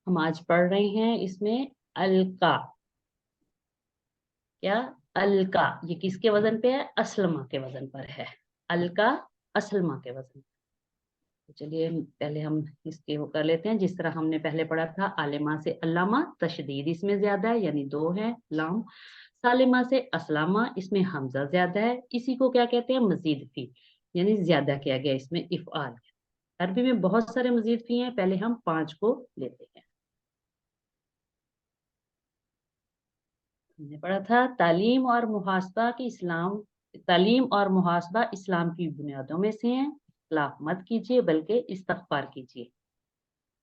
ہم آج پڑھ رہے ہیں اس میں القا. کیا القا؟ یہ کس کے وزن پہ ہے؟ اسلمہ کے وزن پر ہے. القا اسلمہ کے وزن پر. چلیے پہلے ہم اس کے وہ کر لیتے ہیں جس طرح ہم نے پہلے پڑھا تھا. عالمہ سے علامہ تشدید اس میں زیادہ ہے یعنی 2 ہے لام. سالمہ سے اسلامہ اس میں حمزہ زیادہ ہے. اسی کو کیا کہتے ہیں؟ مزید فی یعنی زیادہ کیا گیا اس میں افعال. عربی میں بہت سارے مزید فی ہیں. پہلے ہم 5 کو لیتے ہیں. हमने पढ़ा था तालीम और मुहासबा इस्लाम की बुनियादों में से हैं, इख्तिलाफ मत कीजिए बल्कि इस्तगफार कीजिए।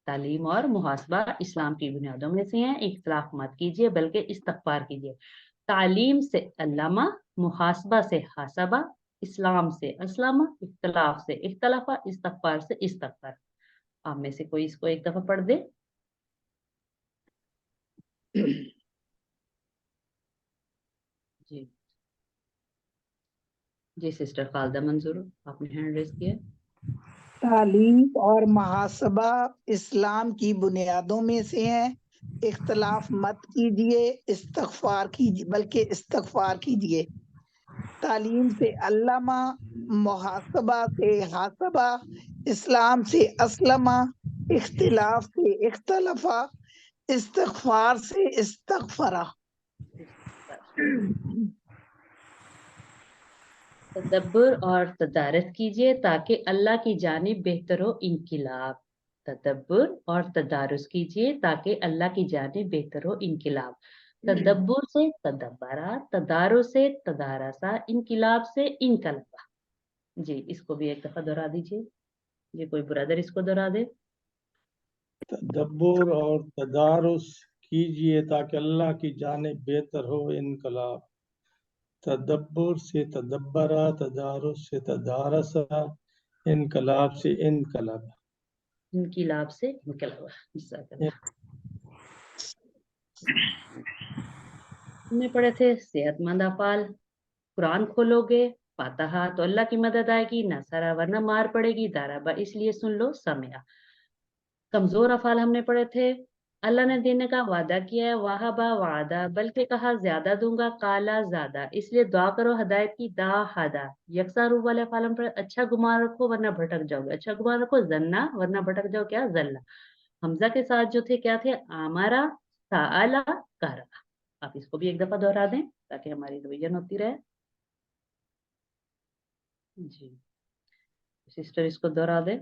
तालीम और मुहासबा इस्लाम की बुनियादों में से हैं, इख्तिलाफ मत कीजिए बल्कि इस्तगफार कीजिए। तालीम से अल्लामा, मुहासबा से हासबा, इस्लाम से अस्लामा, इख्तिलाफ से इख्तलाफा, इस्तगफार से इस्तगफार। आप में से कोई इसको एक दफा पढ़ दे। जी जी सिस्टर खालदा मंजूर, आपने हैंड रेज किया। तालीम और मुहासबा इस्लाम की बुनियादों में से हैं, इख्तलाफ मत कीजिए, इस्तगफार कीजिए बल्कि इस्तगफार कीजिए। तालीम से अल्लामा, मुहासबा से हासबा, इस्लाम से अस्लमा, इख्तिलाफ से इख्तलफा, इस्तगफार से इस्तगफरा। तदब्बर और तदारस कीजिए ताकि अल्लाह की जानिब बेहतर हो इनकिलाब। तदब्बर और तदारुस कीजिए ताकि अल्लाह की जानिब बेहतर हो इनकिलाब। तदब्बर से तदब्बरा, तदारुस से तदारसा, इनकिलाब से इनकलबा। जी इसको भी एक दफा दोहरा दीजिए। जी कोई ब्रदर इसको दोहरा दे। तदब्बुर और तदारुस कीजिए ताकि अल्लाह की जानिब बेहतर हो इनकलाब। तदब्बुर से तदब्बरा, तदारुस से तदारसा, इनकलाब से इनकलाब। इनकिलाब से इनकलबा। हमने पढ़े थे सेहतमंद अफाल। कुरान खोलोगे फातहा तो अल्लाह की मदद आएगी, नसरा वरना मार पड़ेगी, दाराबा इसलिए सुन लो, समया। कमजोर अफाल हमने पढ़े थे। अल्लाह ने देने का वादा किया है, वाहबा वादा, बल्कि कहा ज्यादा दूंगा, काला ज्यादा इसलिए दुआ करो हिदायत की, दा हदा। यकसा रूप वाले अफाल हम पढ़े, अच्छा गुमान रखो वरना भटक जाओगे, अच्छा गुमान रखो, जन्ना वरना भटक जाओ, क्या जल्ला। हमजा के साथ जो थे क्या थे, आमारा, साला, करा। आप इसको भी एक दफा दोहरा दें ताकि हमारी रिवीजन होती रहे। जी सिस्टर इसको दोहरा दे।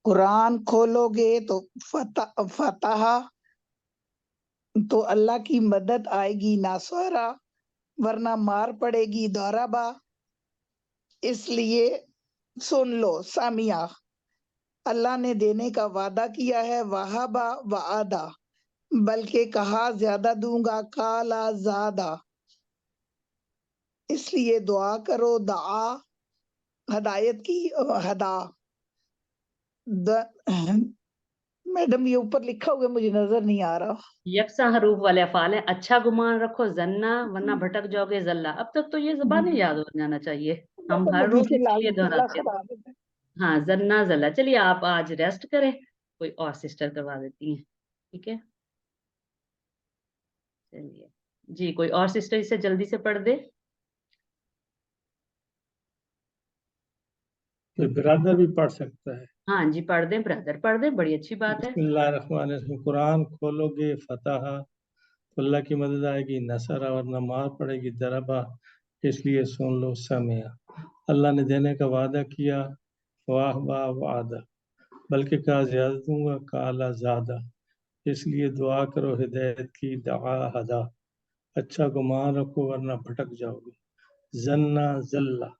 कुरान खोलोगे तो फतह तो अल्लाह की मदद आएगी, नासरा वरना मार पड़ेगी, दौराबा इसलिए सुन लो, सामिया अल्लाह ने देने का वादा किया है, वाहबा वादा बल्कि कहा ज्यादा दूंगा, काला ज्यादा इसलिए दुआ करो, दआ हदायत की, हदा मैडम ये ऊपर लिखा हुआ मुझे नजर नहीं आ रहा। यकसा हरूफ वाले अफाल है, अच्छा गुमान रखो, जन्ना वरना भटक जाओगे, जल्ला। अब तक तो ये ज़बान याद हो जाना चाहिए, हम हर रोज इसलिए दोहराते हैं। हाँ जन्ना जल्ला। चलिए आप आज रेस्ट करें, कोई और सिस्टर करवा देती हैं, ठीक है। चलिए जी कोई और सिस्टर इसे जल्दी से पढ़ दे। कोई ब्रदर भी पढ़ सकता है। हाँ जी पढ़ दें, ब्रदर पढ़ दें, बड़ी अच्छी बात है। बिस्मिल्लाहिर्रहमानिर्रहीम। कुरान खोलोगे फतह तो अल्लाह की मदद आएगी, नसरा वरना मार पड़ेगी, दरबा इसलिए सुन लो, समिया अल्लाह ने देने का वादा किया, वाह वाह वादा बल्कि कहा ज्यादा दूंगा, काला ज्यादा इसलिए दुआ करो हिदायत की, दआ हदा अच्छा गुमान रखो वरना भटक जाओगे, जन्ना जल्ला।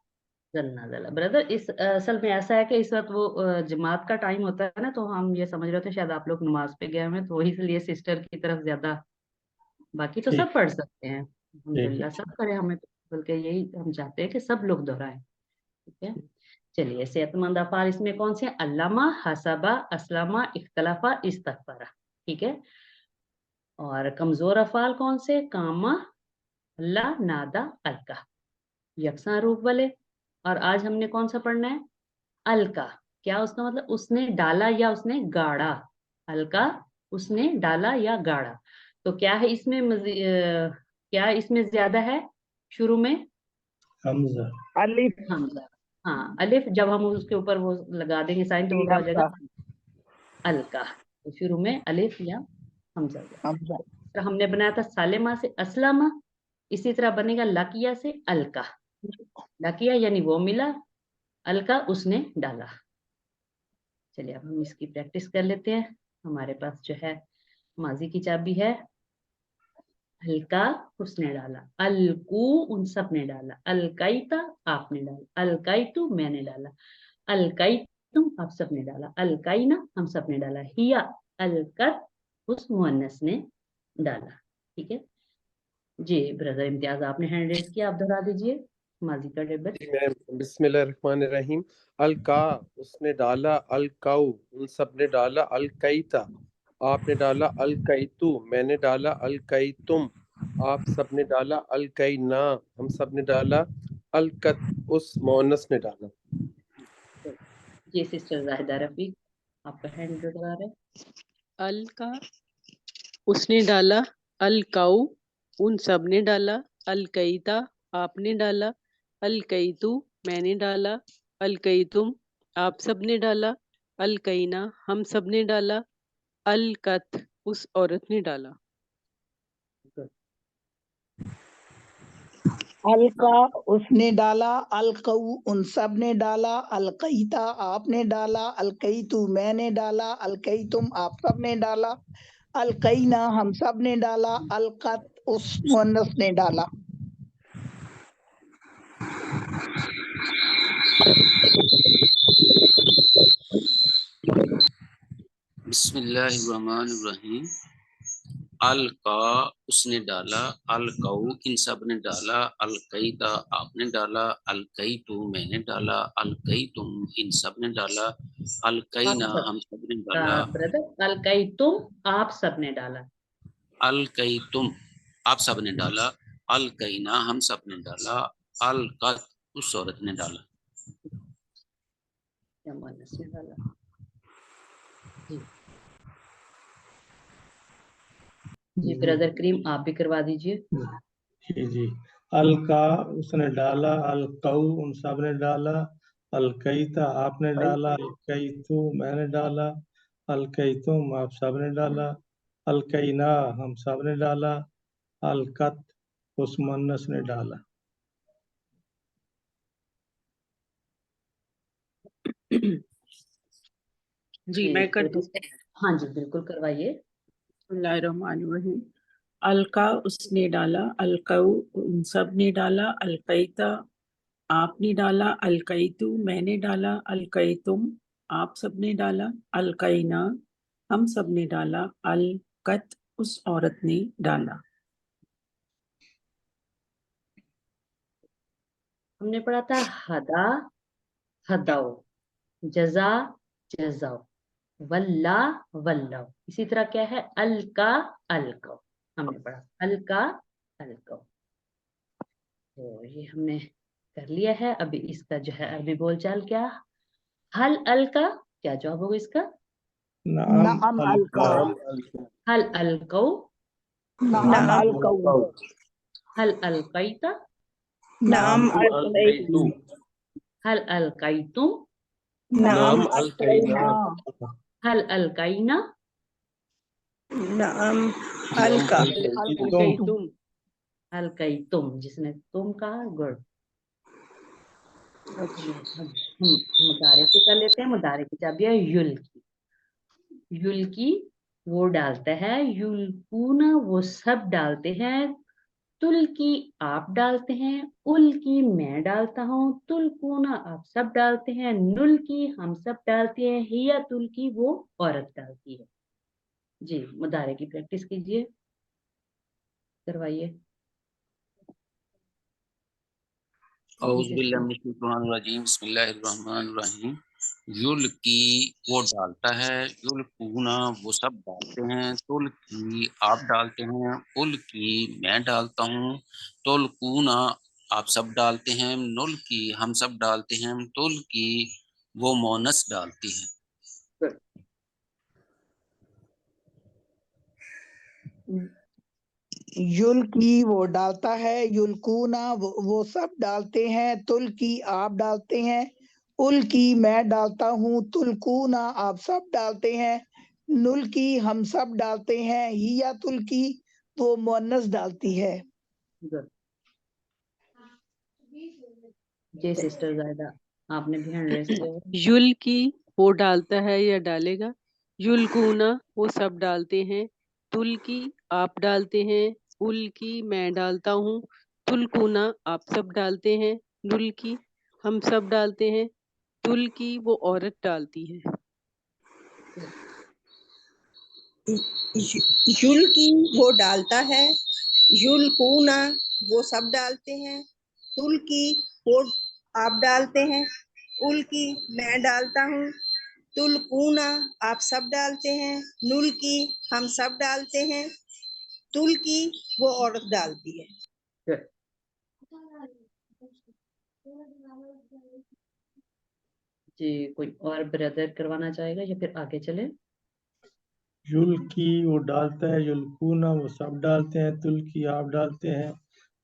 जन्ना जल्ला ब्रदर, इस असल में ऐसा है कि इस वक्त वो जमात का टाइम होता है ना, तो हम ये समझ रहे थे शायद आप लोग नमाज पे गए हैं, तो इसलिए सिस्टर की तरफ ज्यादा, बाकी तो सब पढ़ सकते हैं अल्हम्दुलिल्लाह, सब करें, हमें बल्कि यही हम चाहते हैं कि सब लोग दोहराएं, ठीक है। चलिए सेहतमंद अफाल इसमें कौन से, अल्लामा, हसबा, असलमा, इख्तलाफा, इस्तगफरा, ठीक है। और कमजोर अफाल कौन से, कामा, अल्लाह, नादा, अलका, यकसा रूप वाले। और आज हमने कौन सा पढ़ना है, अलका। क्या उसका मतलब, उसने डाला या उसने गाड़ा, अलका उसने डाला या गाड़ा। तो क्या है इसमें क्या इसमें ज्यादा है, शुरू में हमजा, अलिफ, हमजा। हाँ अलिफ जब हम उसके ऊपर वो लगा देंगे साइन तो वो क्या हो जाएगा, अलका। तो शुरू में अलिफ या हमजा हमजा। तो हमने बनाया था सालेमा से असलामा, इसी तरह बनेगा लकिया से अलका। लकिया यानी वो मिला, अलका उसने डाला। चलिए अब हम इसकी प्रैक्टिस कर लेते हैं। हमारे पास जो है माजी की चाबी है, हल्का उसने डाला, अलकू उन सब ने डाला, अलकाइता आपने डाला, अलकाइतु मैंने डाला, अलकाइतुम आप सब ने डाला, अलकाइना हम सब ने डाला, हिया अलकत उस मुअन्नस ने डाला। ठीक है जी। ब्रदर इम्तियाज आपने हैंड रेज किया, आप दोहरा दीजिए माजी का टेबल। जी मैम, बिस्मिल्लाहिर्रहमानिर्रहीम। अलका उसने डाला, अलकाउ उन सब ने डाला, अलकैता आपने डाला, अलकैतु मैंने डाला, अलकैतुम आप सब ने डाला, अलकैना हम सब ने डाला, अलकत उस मोनस ने डाला। जी सिस्टर जाहिदा रफीक आपका हैंड रेज आ रहा है। अल का उसने डाला, अल काऊ उन सब ने डाला, अल कईता आपने डाला, अल कईतु मैंने डाला, अल कईतुम आप सब ने डाला, अल कईना हम सब ने डाला, अल कत उस औरत ने डाला। अलका उसने डाला, अलकऊ उन सब ने डाला, अलकईता आपने डाला, अलकईतु मैंने डाला, अलकईतुम आप सब ने डाला, अलकईना हम सब ने डाला, अलकत उस मुअन्नस ने डाला। बिस्मिल्लाहिर्रहमानिर्रहीम। अल का उसने डाला, अल कऊ इन सब ने डाला, अल कईता आपने डाला, अल कईतु मैंने डाला, अल कईतुम इन सब ने डाला, अल कईना हम सब ने डाला, ब्रदर अलकईतुम आप सब ने डाला, अल कईतुम आप सब ने डाला, अल कईना हम सब ने डाला, अल कत उस औरत ने डाला। या मुअन्नस ने डाला। जी जी ब्रदर करीम आप भी करवा दीजिए। जी जी। अलका उसने डाला, अलकऊ उन सब ने डाला, अलकईता आपने डाला, अलकईतु मैंने डाला, अलकईतुम आप सब ने डाला, अलकईना हम सब ने डाला, अलकत उस मुअन्नस ने डाला। जी मैं कर दूं। हाँ जी बिल्कुल करवाइए। बिस्मिल्लाहिर्रहमानिर्रहीम। अलका उसने डाला, अलकऊ उन सब ने डाला, अलकईता आपने डाला, अलकईतु मैंने डाला, अलकईतुम आप सब ने डाला, अलकईना हम सब ने डाला, अलकत उस औरत ने डाला। हमने पढ़ा था हदा हदाओ, जजा जजाओ, वल्ला वल्लाओ। इसी तरह क्या है अलका अलको, हमने पढ़ा अलका अलको। तो ये हमने कर लिया है। अभी इसका जो है अरबी बोलचाल क्या, हल अलका क्या जवाब होगा इसका? नअम अलका, हल अलको, नअम अलकऊ, हल अलकैता, नअम अलकईतु, हल अलकैतुम, नअम अलकईना, हल अलकैना, नअम अलका, अलकईतुम अलकैतुम जिसने तुम कहा गुड। हम मुदारे की कर लेते हैं। मुदारे की चाबी है युल की। युल की वो डालता है, युलकूना वो सब डालते हैं, तुल की आप डालते हैं, उल की मैं डालता हूँ, तुलकूना आप सब डालते हैं, नुल की हम सब डालते हैं, हिया तुल की वो औरत डालती है। जी मुदारे की प्रैक्टिस कीजिए, करवाइए। बिस्मिल्लाहिर्रहमानिर्रहीम। युल की वो डालता है, युल पूना वो सब डालते हैं, तुल की आप डालते हैं, उल की मैं डालता हूँ, तुल पूना आप सब डालते हैं, नुल की हम सब डालते हैं, तुल की वो मोनस डालती है। युल की वो डालता है, युलकूना वो सब डालते हैं, तुल की आप डालते हैं, उल की मैं डालता हूँ, तुलकूना आप सब डालते हैं, नुल की हम सब डालते हैं, हिया तुल की वो मुअन्नस डालती है। जी सिस्टर जायदा आपने भी हैंड रेस किया। युल की وہ ڈالتا ہے یا ڈالے گا. یلکونا وہ سب ڈالتے ہیں. تلکی آپ ڈالتے ہیں. الکی میں ڈالتا ہوں. تلکونا آپ سب ڈالتے ہیں. نلکی ہم سب ڈالتے ہیں. تلکی وہ عورت ڈالتی ہے. یلکی وہ ڈالتا ہے. یلکونا وہ سب ڈالتے ہیں. تلکی وہ آپ ڈالتے ہیں. الکی میں ڈالتا ہوں. تلکونا آپ سب ڈالتے ہیں. نلکی ہم سب ڈالتے ہیں. تلکی وہ عورت ڈالتی ہے. جی کوئی اور بردر کروانا چاہے گا یا پھر آگے چلیں؟ یلکی وہ ڈالتا ہے. یلکونا وہ سب ڈالتے ہیں. تلکی آپ ڈالتے ہیں.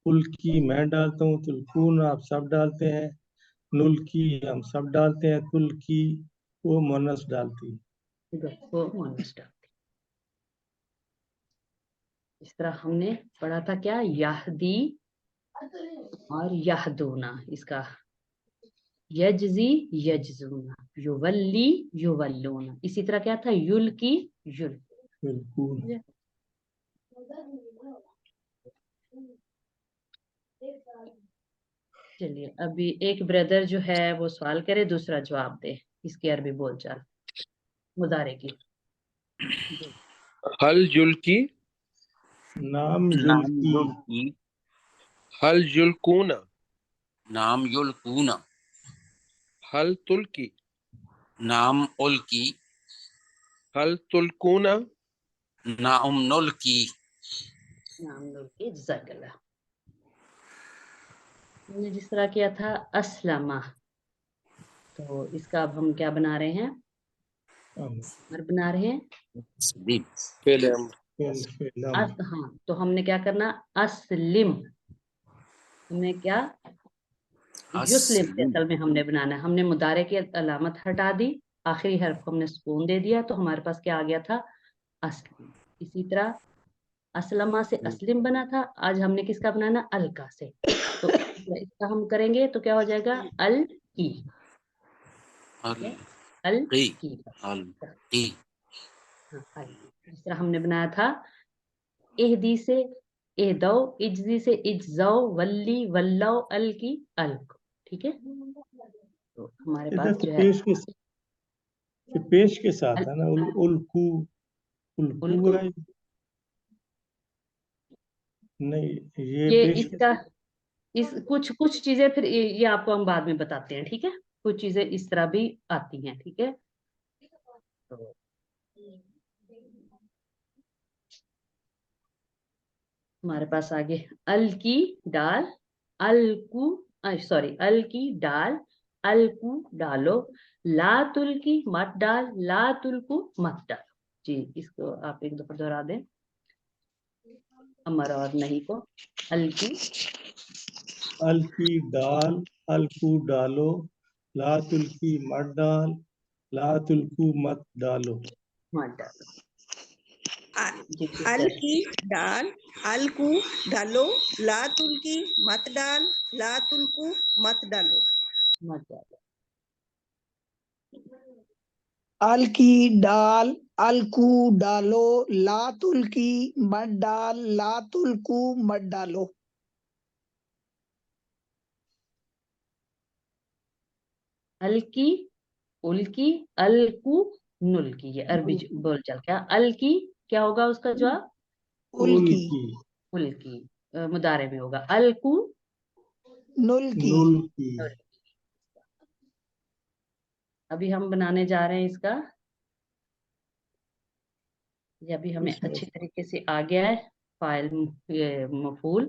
الکی میں ڈالتا ہوں. تلکونا آپ سب ڈالتے ہیں. نلکی ہم سب ڈالتے ہیں. تلکی وہ مونس ڈالتی ہے. وہ مونس ڈالتی. اس طرح ہم نے پڑھا تھا کیا یہدی اور یہدونا. اس کا یجزی یجزونا. یولی یولونا. اسی طرح کیا تھا یلکی یلکونا. چلیے ابھی ایک بردر جو ہے وہ سوال کرے دوسرا جواب دے اس کی عربی بول چال مضارع کی. حل یلکی نام نام یلکی. یلکی حل یلکونا نام یلکونا حل تلکی نام الکی حل تلکونا نام نلکی نام لوگ کے جزاک اللہ. ہم نے جس طرح کیا تھا اسلمہ تو اس کا اب ہم کیا بنا رہے ہیں؟ بنا رہے ہیں پہلے ہم ہاں تو ہم نے کیا کرنا اسلم. ہم نے کیا یسلم سے اصل میں ہم نے بنانا ہے. ہم نے مضارع کی علامت ہٹا دی. آخری حرف کو ہم نے سکون دے دیا تو ہمارے پاس کیا آ گیا تھا اسلم. اسی طرح اسلمہ سے اسلم بنا تھا. آج ہم نے کس کا بنانا الکا سے. تو اس کا ہم کریں گے تو کیا ہو جائے گا الکی. الکی جس طرح ہم نے بنایا تھا اہدی سے اہدو. اجزی سے اجزو. ولی ولو. الکی الک. ٹھیک ہے تو ہمارے پاس جو ہے پیش کے ساتھ ہے نا الکو. الکو ہے نہیں یہ اس کا کچھ چیزیں پھر یہ آپ کو ہم بعد میں بتاتے ہیں. ٹھیک ہے کچھ چیزیں اس طرح بھی آتی ہیں. ٹھیک ہے ہمارے پاس آگے الکی ڈال. الکو سوری الکی ڈال. الکو ڈالو. لا تلکی مت ڈال. لا تلکو مت ڈالو. جی اس کو آپ ایک دفعہ دوہرا دیں امر اور نہیں کو. الکی الکی ڈال. الکو ڈالو. لا تلکی مت ڈال. لا تلکو مت ڈالو. مت ڈالو. الکی ڈال. الکو ڈالو. لا تلکی مت ڈال. لا تلکو مت ڈالو. مت ڈالو. الکی ڈال. الکو ڈالو. لا تلکی مت ڈال. لا تلکو مت ڈالو. الکی الکی الکو نلکی. یہ عربی بول چل کیا الکی کیا ہوگا اس کا جواب الکی. الکی مضارع میں ہوگا. الکو نلکی. ابھی ہم بنانے جا رہے ہیں اس کا. یہ ابھی ہمیں اچھی طریقے سے آ گیا ہے. فاعل مفعول.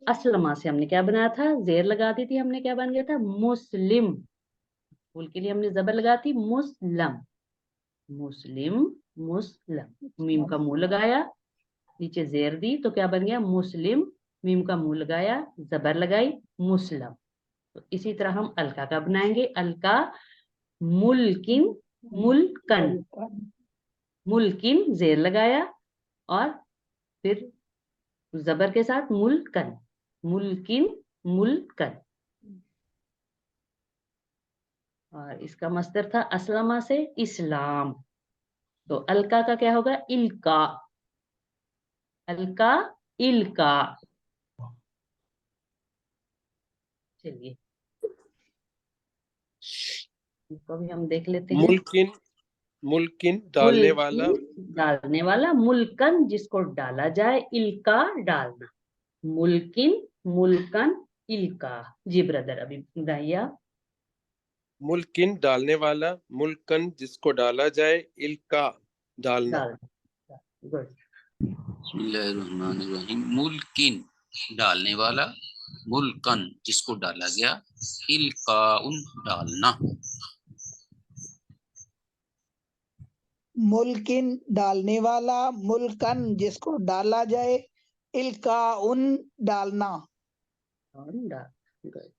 اسلمہ سے ہم نے کیا بنایا تھا زیر لگا دی تھی. ہم نے کیا بن گیا تھا مسلم. مفعول کے لیے ہم نے زبر لگا دی مسلم. مسلم مسلم. میم کا منہ لگایا نیچے زیر دی تو کیا بن گیا مسلم. میم کا منہ لگایا زبر لگائی مسلم. تو اسی طرح ہم الکا کا بنائیں گے. الکا ملکن. ملکن. ملکن زیر لگایا اور پھر زبر کے ساتھ ملکن. ملکن ملکن. और इसका मस्दर था असलमा से इस्लाम, तो अलका का क्या होगा? इल्का, अलका इल्का। चलिए इसको भी हम देख लेते हैं। मुल्किन, मुल्किन डालने वाला, मुल्किन डालने वाला, मुल्कन जिसको डाला जाए, इल्का डालना, मुल्किन, मुल्कन, इल्का। जी ब्रदर अभी बताइए आप। मुल्किन डालने वाला, मुल्कन जिसको डाला जाए, इल्का डालना। डालना, गुड। बिस्मिल्लाहिर्रहमानिर्रहीम। मुल्किन डालने वाला, मुल्कन जिसको डाला गया, इल्काउन डालना। मुल्किन डालने वाला, मुल्कन जिसको डाला जाए, इल्का उन डालना। गुड।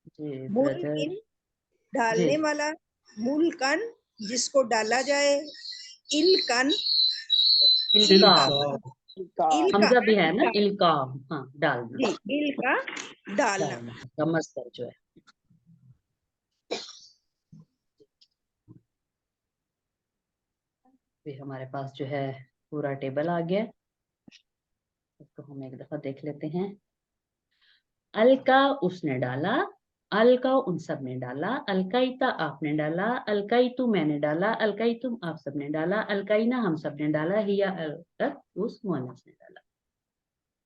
जी ब्रदर। मुल्किन डालने जी वाला, मुल्कन जिसको डाला जाए, इल्कन इल्काम, इल्का हमजा भी है ना, इल्काम, हाँ डालना, जी, इल्का डालना। डालना का मस्दर जो है। भी हमारे पास जो है पूरा टेबल आ गया, इसको हम एक दफा देख लेते हैं। अलका उसने डाला, अलका उन सब ने डाला, अलकाइता आपने डाला, अलकाइतु मैंने डाला, अलकाइतुम आप सब ने डाला, अलकाइना हम सब ने डाला, हिया अलकत उस मुअन्नस ने डाला।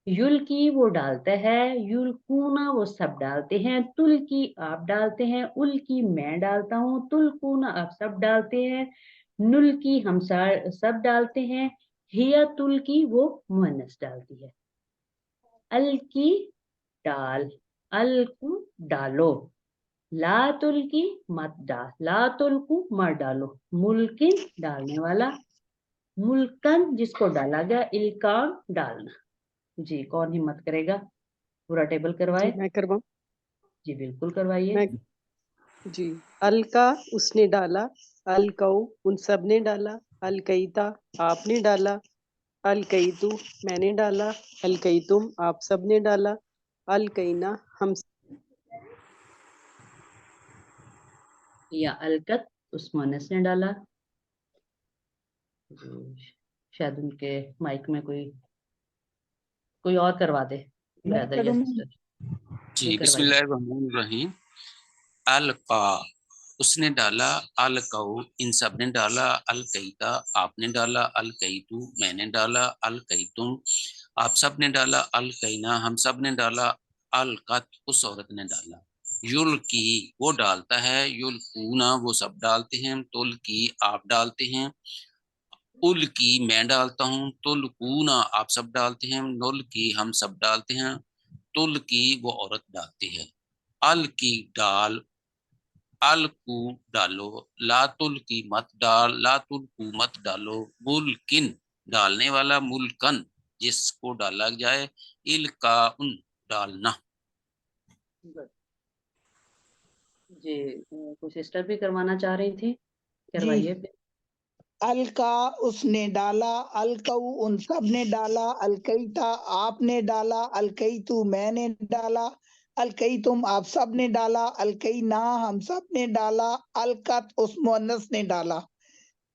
युल्की वो डालता है, युल्कूना वो सब डालते हैं, तुल्की आप डालते हैं, उल्की मैं डालता हूँ, तुल्कूना आप सब डालते हैं, नुल्की हम सब डालते हैं, हिया तुल्की वो मुअन्नस डालती है। अलकी डाल, अलकू डालो, ला तुल्की मत डाल, ला तुल्कू मत डालो, मुल्किन डालने वाला, मुल्कन जिसको डाला गया, इल्कान डालना। जी कौन हिम्मत करेगा पूरा टेबल करवाए? जी मैं करवाऊं? जी बिल्कुल करवाइए। मैं जी। अलका उसने डाला, अलकऊ उन सब ने डाला, अलकईता आपने डाला, अलकईतु मैंने डाला, अलकईतुम आप सब ने डाला, अलकईना हम या अलकत उस मुअन्नस ने डाला। जी, शायद उनके माइक में कोई और करवा दे, मैं ब्रदर या करूँ? सिस्टर। जी जी करवाइए। बिस्मिल्लाहिर्रहमानिर्रहीम। अलका उसने डाला, अलकाउ इन सब ने डाला, अलकईता आपने डाला, अलकईतु मैंने डाला, अलकईतुम आप सब ने डाला, अलकईना हम सब ने डाला, अलकत उस औरत ने डाला। युल्की वो डालता है, युल्कूना वो सब डालते हैं, तुल्की आप डालते हैं, उल्की मैं डालता हूँ, तुल्कूना आप सब डालते हैं, नुल्की हम सब डालते हैं, तुल्की वो औरत डालती है। अल की डाल, अलकू डालो, लातुल की मत डाल, लातुल मत डालो, मुल्किन डालने वाला, मुल्कन जिसको डाला जाए, इल्का उन डालना। जी कोई सिस्टर भी करवाना चाह रही थी, जी। करवाइए फिर। अलका उसने डाला, अलकऊ उन सब ने डाला, अलकईता आपने डाला, अलकईतु मैंने डाला, अलकईतुम आप सब ने डाला, अलकईना हम सब ने डाला, अलकत उस मुअन्नस ने डाला।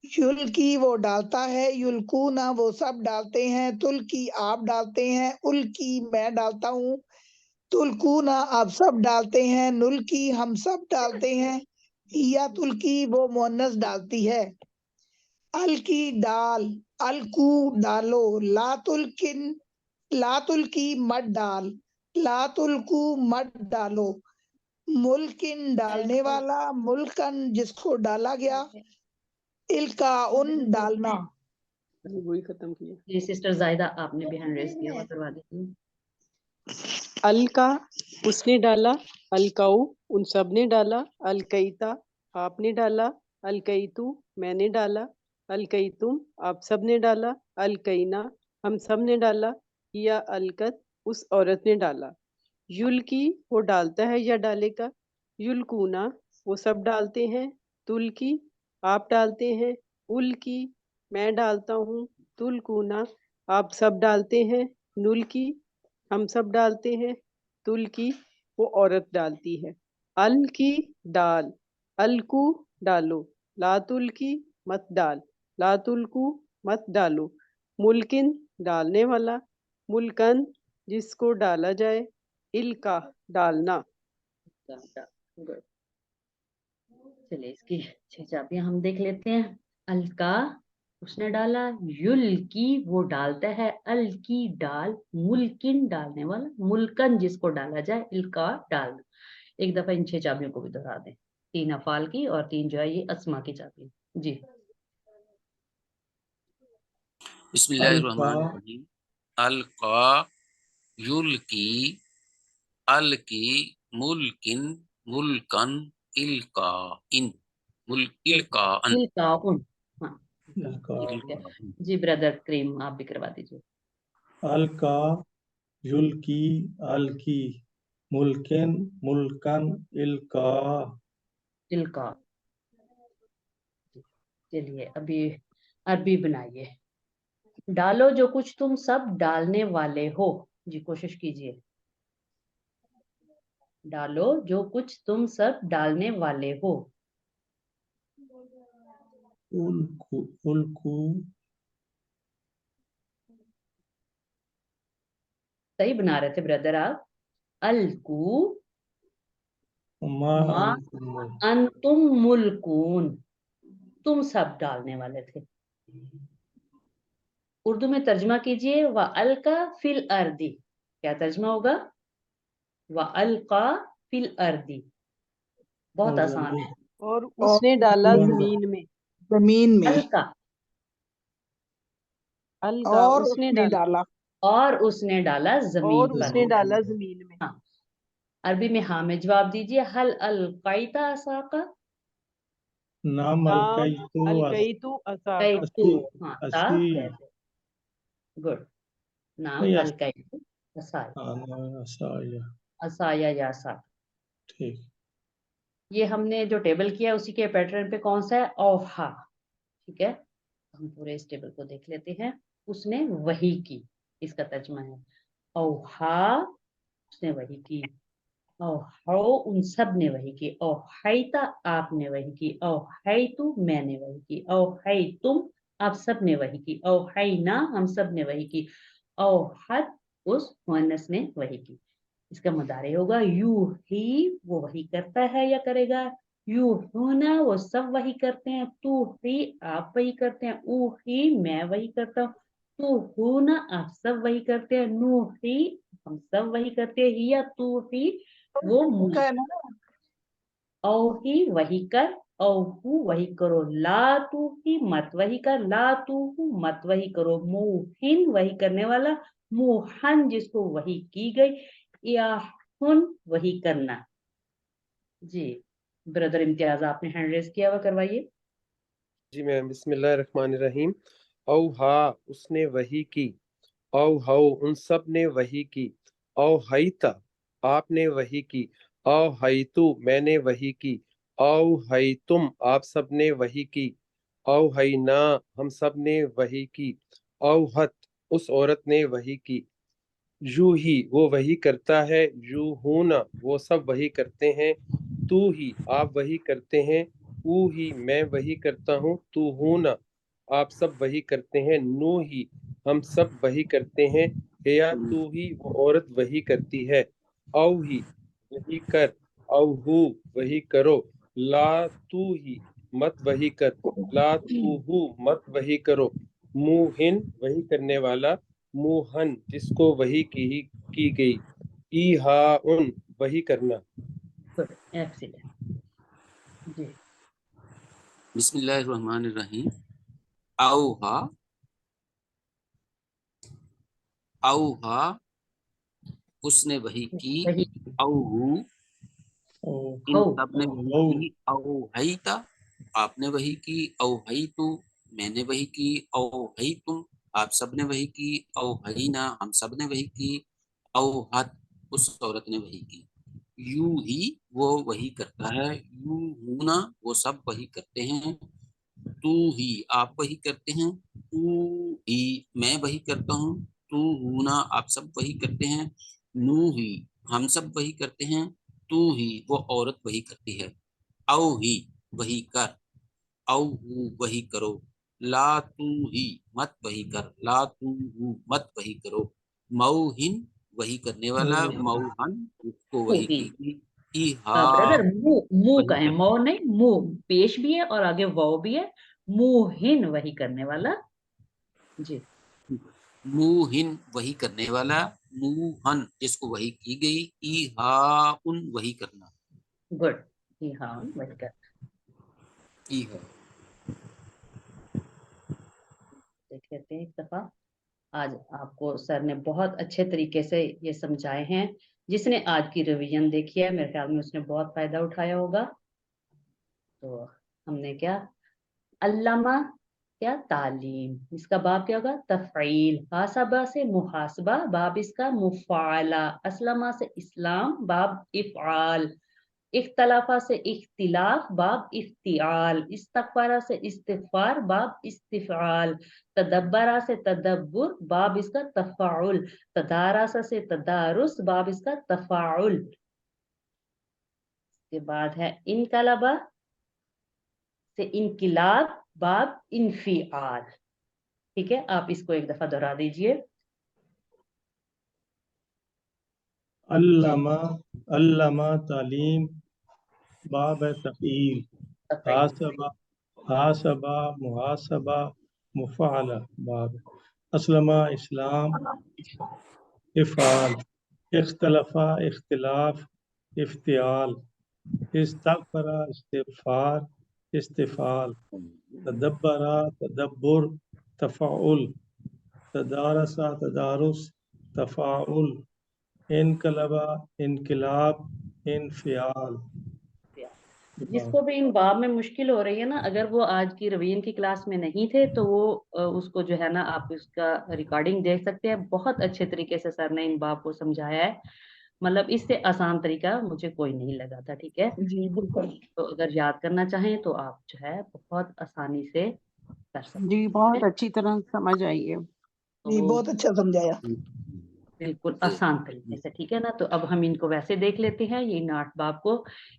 युल्की वो डालता है, युल्कूना वो सब डालते हैं, तुल्की आप डालते हैं, उल्की मैं डालता हूँ, तुल्कूना आप सब डालते हैं, नुल्की हम सब डालते हैं, या तुल्की वो मुअन्नस डालती है। अलकी डाल, अलकू डालो, लातुल्किन लातुल्की मत डाल, लातुल्कू मत डालो, मुल्किन डालने वाला, मुल्कन जिसको डाला गया, इल्का उन डालना। वही खत्म किया। जी सिस्टर जायदा आपने भी हैंड रेज किया हुआ, करवा दीजिए। अलका उसने डाला, अलकाऊ उन सब ने डाला, अलकईता आपने डाला, अलकईतु मैंने डाला, अलकईतुम आप सब ने डाला, अलकईना हम सब ने डाला, या अलकत उस औरत ने डाला। युल्की वो डालता है या डालेगा, युल्कूना वो सब डालते हैं, तुल्की आप डालते हैं, उल्की मैं डालता हूँ, तुल्कूना आप सब डालते हैं, नुल्की हम सब डालते हैं, तुल की वो औरत डालती है, अल की डाल, अलकू डालो, लातुल की मत डाल, लातुलकू मत डालो, मुल्किन डालने वाला, मुल्कन जिसको डाला जाए, इल्का डालना। Good. चलिए इसकी 6 चाबियां हम देख लेते हैं। अलका उसने डाला, युल की वो डालता है, अल की डाल, मुल्किन डालने वाला, मुल्कन जिसको डाला जाए, इल्का डालना। एक दफा इन 6 चाबियों को भी दोहरा दें, 3 अफाल की और 3 जो है ये अस्मा की चाबी। जी बिस्मिल्लाहिर्रहमानिर्रहीम। अलका युल्की, अलकी, मुल्किन, मुल्कन, इल्का इन, इल्का अन, इल्का उन। हाँ इल्का जी ब्रदर क्रीम आप भी करवा दीजिए। अलका युल्की अलकी मुल्किन मुल्कन इल्का। इल्का। चलिए अभी अरबी बनाइए। डालो जो कुछ तुम सब डालने वाले हो। जी कोशिश कीजिए। डालो जो कुछ तुम सब डालने वाले हो। उल्कू उल्कू सही बना रहे थे ब्रदर आप। अलकू मा मा अंतुम मुल्कून, तुम सब डालने वाले थे। उर्दू में तर्जमा कीजिए, व अलका फिल अर्दी। क्या तर्जमा होगा? व अलका फिल अर्दी। बहुत आसान है। और उसने डाला जमीन में, जमीन में, अलका अलका और उसने उसने डाला, डाला, और उसने डाला जमीन और पर। उसने डाला जमीन में। हाँ अरबी में हाँ में जवाब दीजिए। हल अलकाइता असाका। नाम नाम अलकैतु अलकैतु असाका। कैतु हाँ ता असी कहते। गुड। नाम नहीं अलकैतु असाया, असाया असाया या असाका। ठीक। ये हमने जो टेबल किया है उसी के पैटर्न पे कौन सा है? औहा। ठीक है हम पूरे इस टेबल को देख लेते हैं। उसने वही की, इसका तर्जुमा है औहा, उसने वही की। औहो उन सब ने वही की। औहाइता आपने वही की। औहाइतु मैंने वही की। औहाइतुम आप सब ने वही की। औहाइना हम सब ने वही की। औहत उस मुअन्नस ने वही की। इसका मुदारे होगा यू ही, वो वही करता है या करेगा। यू होना वो सब वही करते हैं। तू ही आप वही करते हैं। ऊ ही मैं वही करता हूँ। तू होना आप सब वही करते हैं। नू ही हम सब वही करते हैं। या तू ही वो मुझ। औ ही वही कर, औ हु वही करो। ला तू ही मत वही कर, ला तू हु मत वही करो। मुहिन वही करने वाला, मुहन जिसको वही की गई, या हुन वही करना। जी ब्रदर इम्तियाज आपने हैंड रेस किया हुआ, करवाइए। जी मैम। बिस्मिल्लाहिर्रहमानिर्रहीम। औहा उसने वही की। औ हाउ उन सब ने वही की। औ हईता आपने वही की। औ हईतु मैंने वही की। औ हईतुम आप सब ने वही की। औ हईना हम सब ने वही की। औ हत उस औरत ने वही की। यू ही वो वही करता है। यू हूना वो सब वही करते हैं। तू ही आप वही करते हैं। ऊ ही मैं वही करता हूँ। तू हूना आप सब वही करते हैं। नू ही हम सब वही करते हैं। या तू ही वो औरत वही करती है। औ ही वही कर। औ हु वही करो। ला तू ही मत वही कर। ला तू हु मत वही करो। मुहिन वही करने वाला। मुहन जिसको वही की गई। ईहा उन वही करना। Good excellent. जी बिस्मिल्लाहिर्रहमानिर्रहीम। औहा, औहा उसने वही की। वही औहू इन हो सब ने वही की। औहैता आपने वही की। औहैतु मैंने वही की। औहैतुम आप सब ने वही की। औहैना हम सब ने वही की। औहत उस औरत ने वही की। यू ही वो वही करता है। यू हूना वो सब वही करते हैं। तू ही आप वही करते हैं। तू ही मैं वही करता हूँ। तू हूना आप सब वही करते हैं। नू ही ہم سب وہی کرتے ہیں، تو ہی وہ عورت وہی کرتی ہے، او ہی وہی کر، او ہو وہی کرو، لا تو ہی مت وہی کر، لا تو ہو مت وہی کرو، موہن وہی کرنے والا، موہن اس کو وہی کی گئی، ایہا برادر منہ وہی کا ہے، مو نہیں، منہ پیش بھی ہے اور آگے واو بھی ہے، موہن وہی کرنے والا. جی موہن وہی کرنے والا، موہن جس کو وہی کی گئی، ایہا ان وہی کرنا، گڈ. ہاں وہی کر. ایہا دیکھ لیتے ہیں ایک دفعہ. آج آپ کو سر نے بہت اچھے طریقے سے یہ سمجھائے ہیں. جس نے آج کی ریویژن دیکھی ہے میرے خیال میں اس نے بہت فائدہ اٹھایا ہوگا. تو ہم نے کیا علامہ کیا تعلیم، اس کا باب کیا ہوگا تفعیل، حاسبہ سے محاسبہ، باب اس کا مفاعلہ، اسلمہ سے اسلام، باب افعال، اختلافہ سے اختلاف، باب افتعال، استغفارہ سے استغفار، باب استفعال، تدبرہ سے تدبر، باب اس کا تفاعل، تدارسہ سے تدارس، باب اس کا تفاعل. اس کے بعد ہے انقلبہ سے انقلاب، باب انفعال. ٹھیک ہے، آپ اس کو ایک دفعہ دہرا دیجئے. علامہ تعلیم، باب ہے تفعیل، حاسبہ محاسبہ مفعلہ، باب اسلمہ اسلام، افعال، اختلفہ اختلاف، افتعال، استغفرہ استغفار، استفعال، تدبرہ تدبر، تفعل، تدارسہ تدارس، تفاعل، انقلبہ انقلاب، انفعال. جس کو بھی ان باب میں مشکل ہو رہی ہے نا، اگر وہ آج کی روین کی کلاس میں نہیں تھے تو وہ اس کو جو ہے نا آپ اس کا ریکارڈنگ دیکھ سکتے ہیں. بہت اچھے طریقے سے سر نے ان باب کو سمجھایا ہے، مطلب اس سے آسان طریقہ مجھے کوئی نہیں لگا تھا. ٹھیک ہے، جی بالکل. تو اگر یاد کرنا چاہیں تو آپ جو ہے بہت آسانی سے کر سکتے جی ہیں. بہت اچھی طرح سمجھ آئی ہے. جی تو بہت اچھا سمجھایا. بالکل آسان طریقے سے. ٹھیک ہے نا، تو اب ہم ان کو ویسے دیکھ لیتے ہیں یہ 8 باب کو.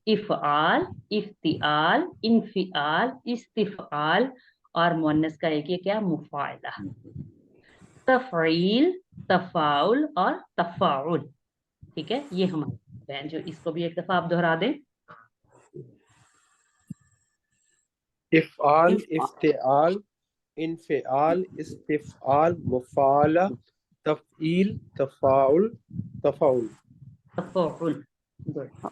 افعال، افتعال، انفعال، استفعال اور مؤنث کا ایک یہ کیا مفاعلہ، تفعیل، تفاعل اور تفاعل. ٹھیک ہے، یہ ہمارے بہن جو اس کو بھی ایک دفعہ آپ دہرا دیں. افعال، افتعال، انفعال، استفعال، مفعلہ، تفعیل، تفاعل، تفاعل. تفاعل. گڈ.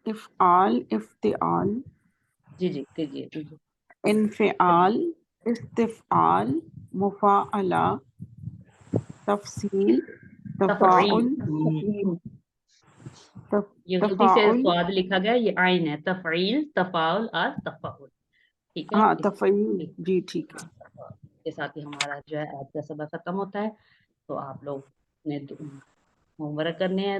افعال، افتعال، جی جی کیجیے. انفعال، استفعال، مفاعلہ، تفصیل، تفاعل، یہ غلطی سے تفاعل، سواد لکھا گیا، یہ عین ہے. تفعیل، تفاعل اور تفاعل. ٹھیک ہے، ہاں اس تفعیل، جی ٹھیک ہے. کے ساتھ ہی ہمارا جو ہے آج کا سبق ختم ہوتا ہے. تو آپ لوگ نے ہوم ورک کرنے ہیں،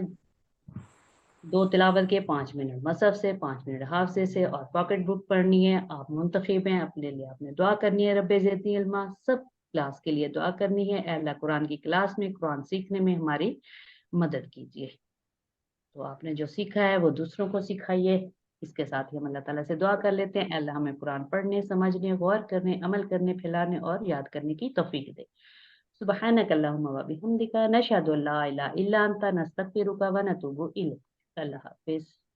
2 تلاوت کے 5 منٹ مصحف سے، 5 منٹ حافظے سے اور پاکٹ بک پڑھنی ہے. آپ منتخب ہیں، اپنے لیے آپ نے دعا کرنی ہے رب زدنی علما. سب کلاس کے لیے دعا کرنی ہے، اے اللہ قرآن کی کلاس میں قرآن سیکھنے میں ہماری مدد کیجیے. تو آپ نے جو سیکھا ہے وہ دوسروں کو سکھائیے. اس کے ساتھ ہی ہم اللہ تعالیٰ سے دعا کر لیتے ہیں، اے اللہ ہمیں قرآن پڑھنے، سمجھنے، غور کرنے، عمل کرنے، پھیلانے اور یاد کرنے کی توفیق دے. سبحانک اللہم و بحمدک، نشہد ان لا الہ الا انت، نستغفرک و نتوب الیک. اللہ حافظ.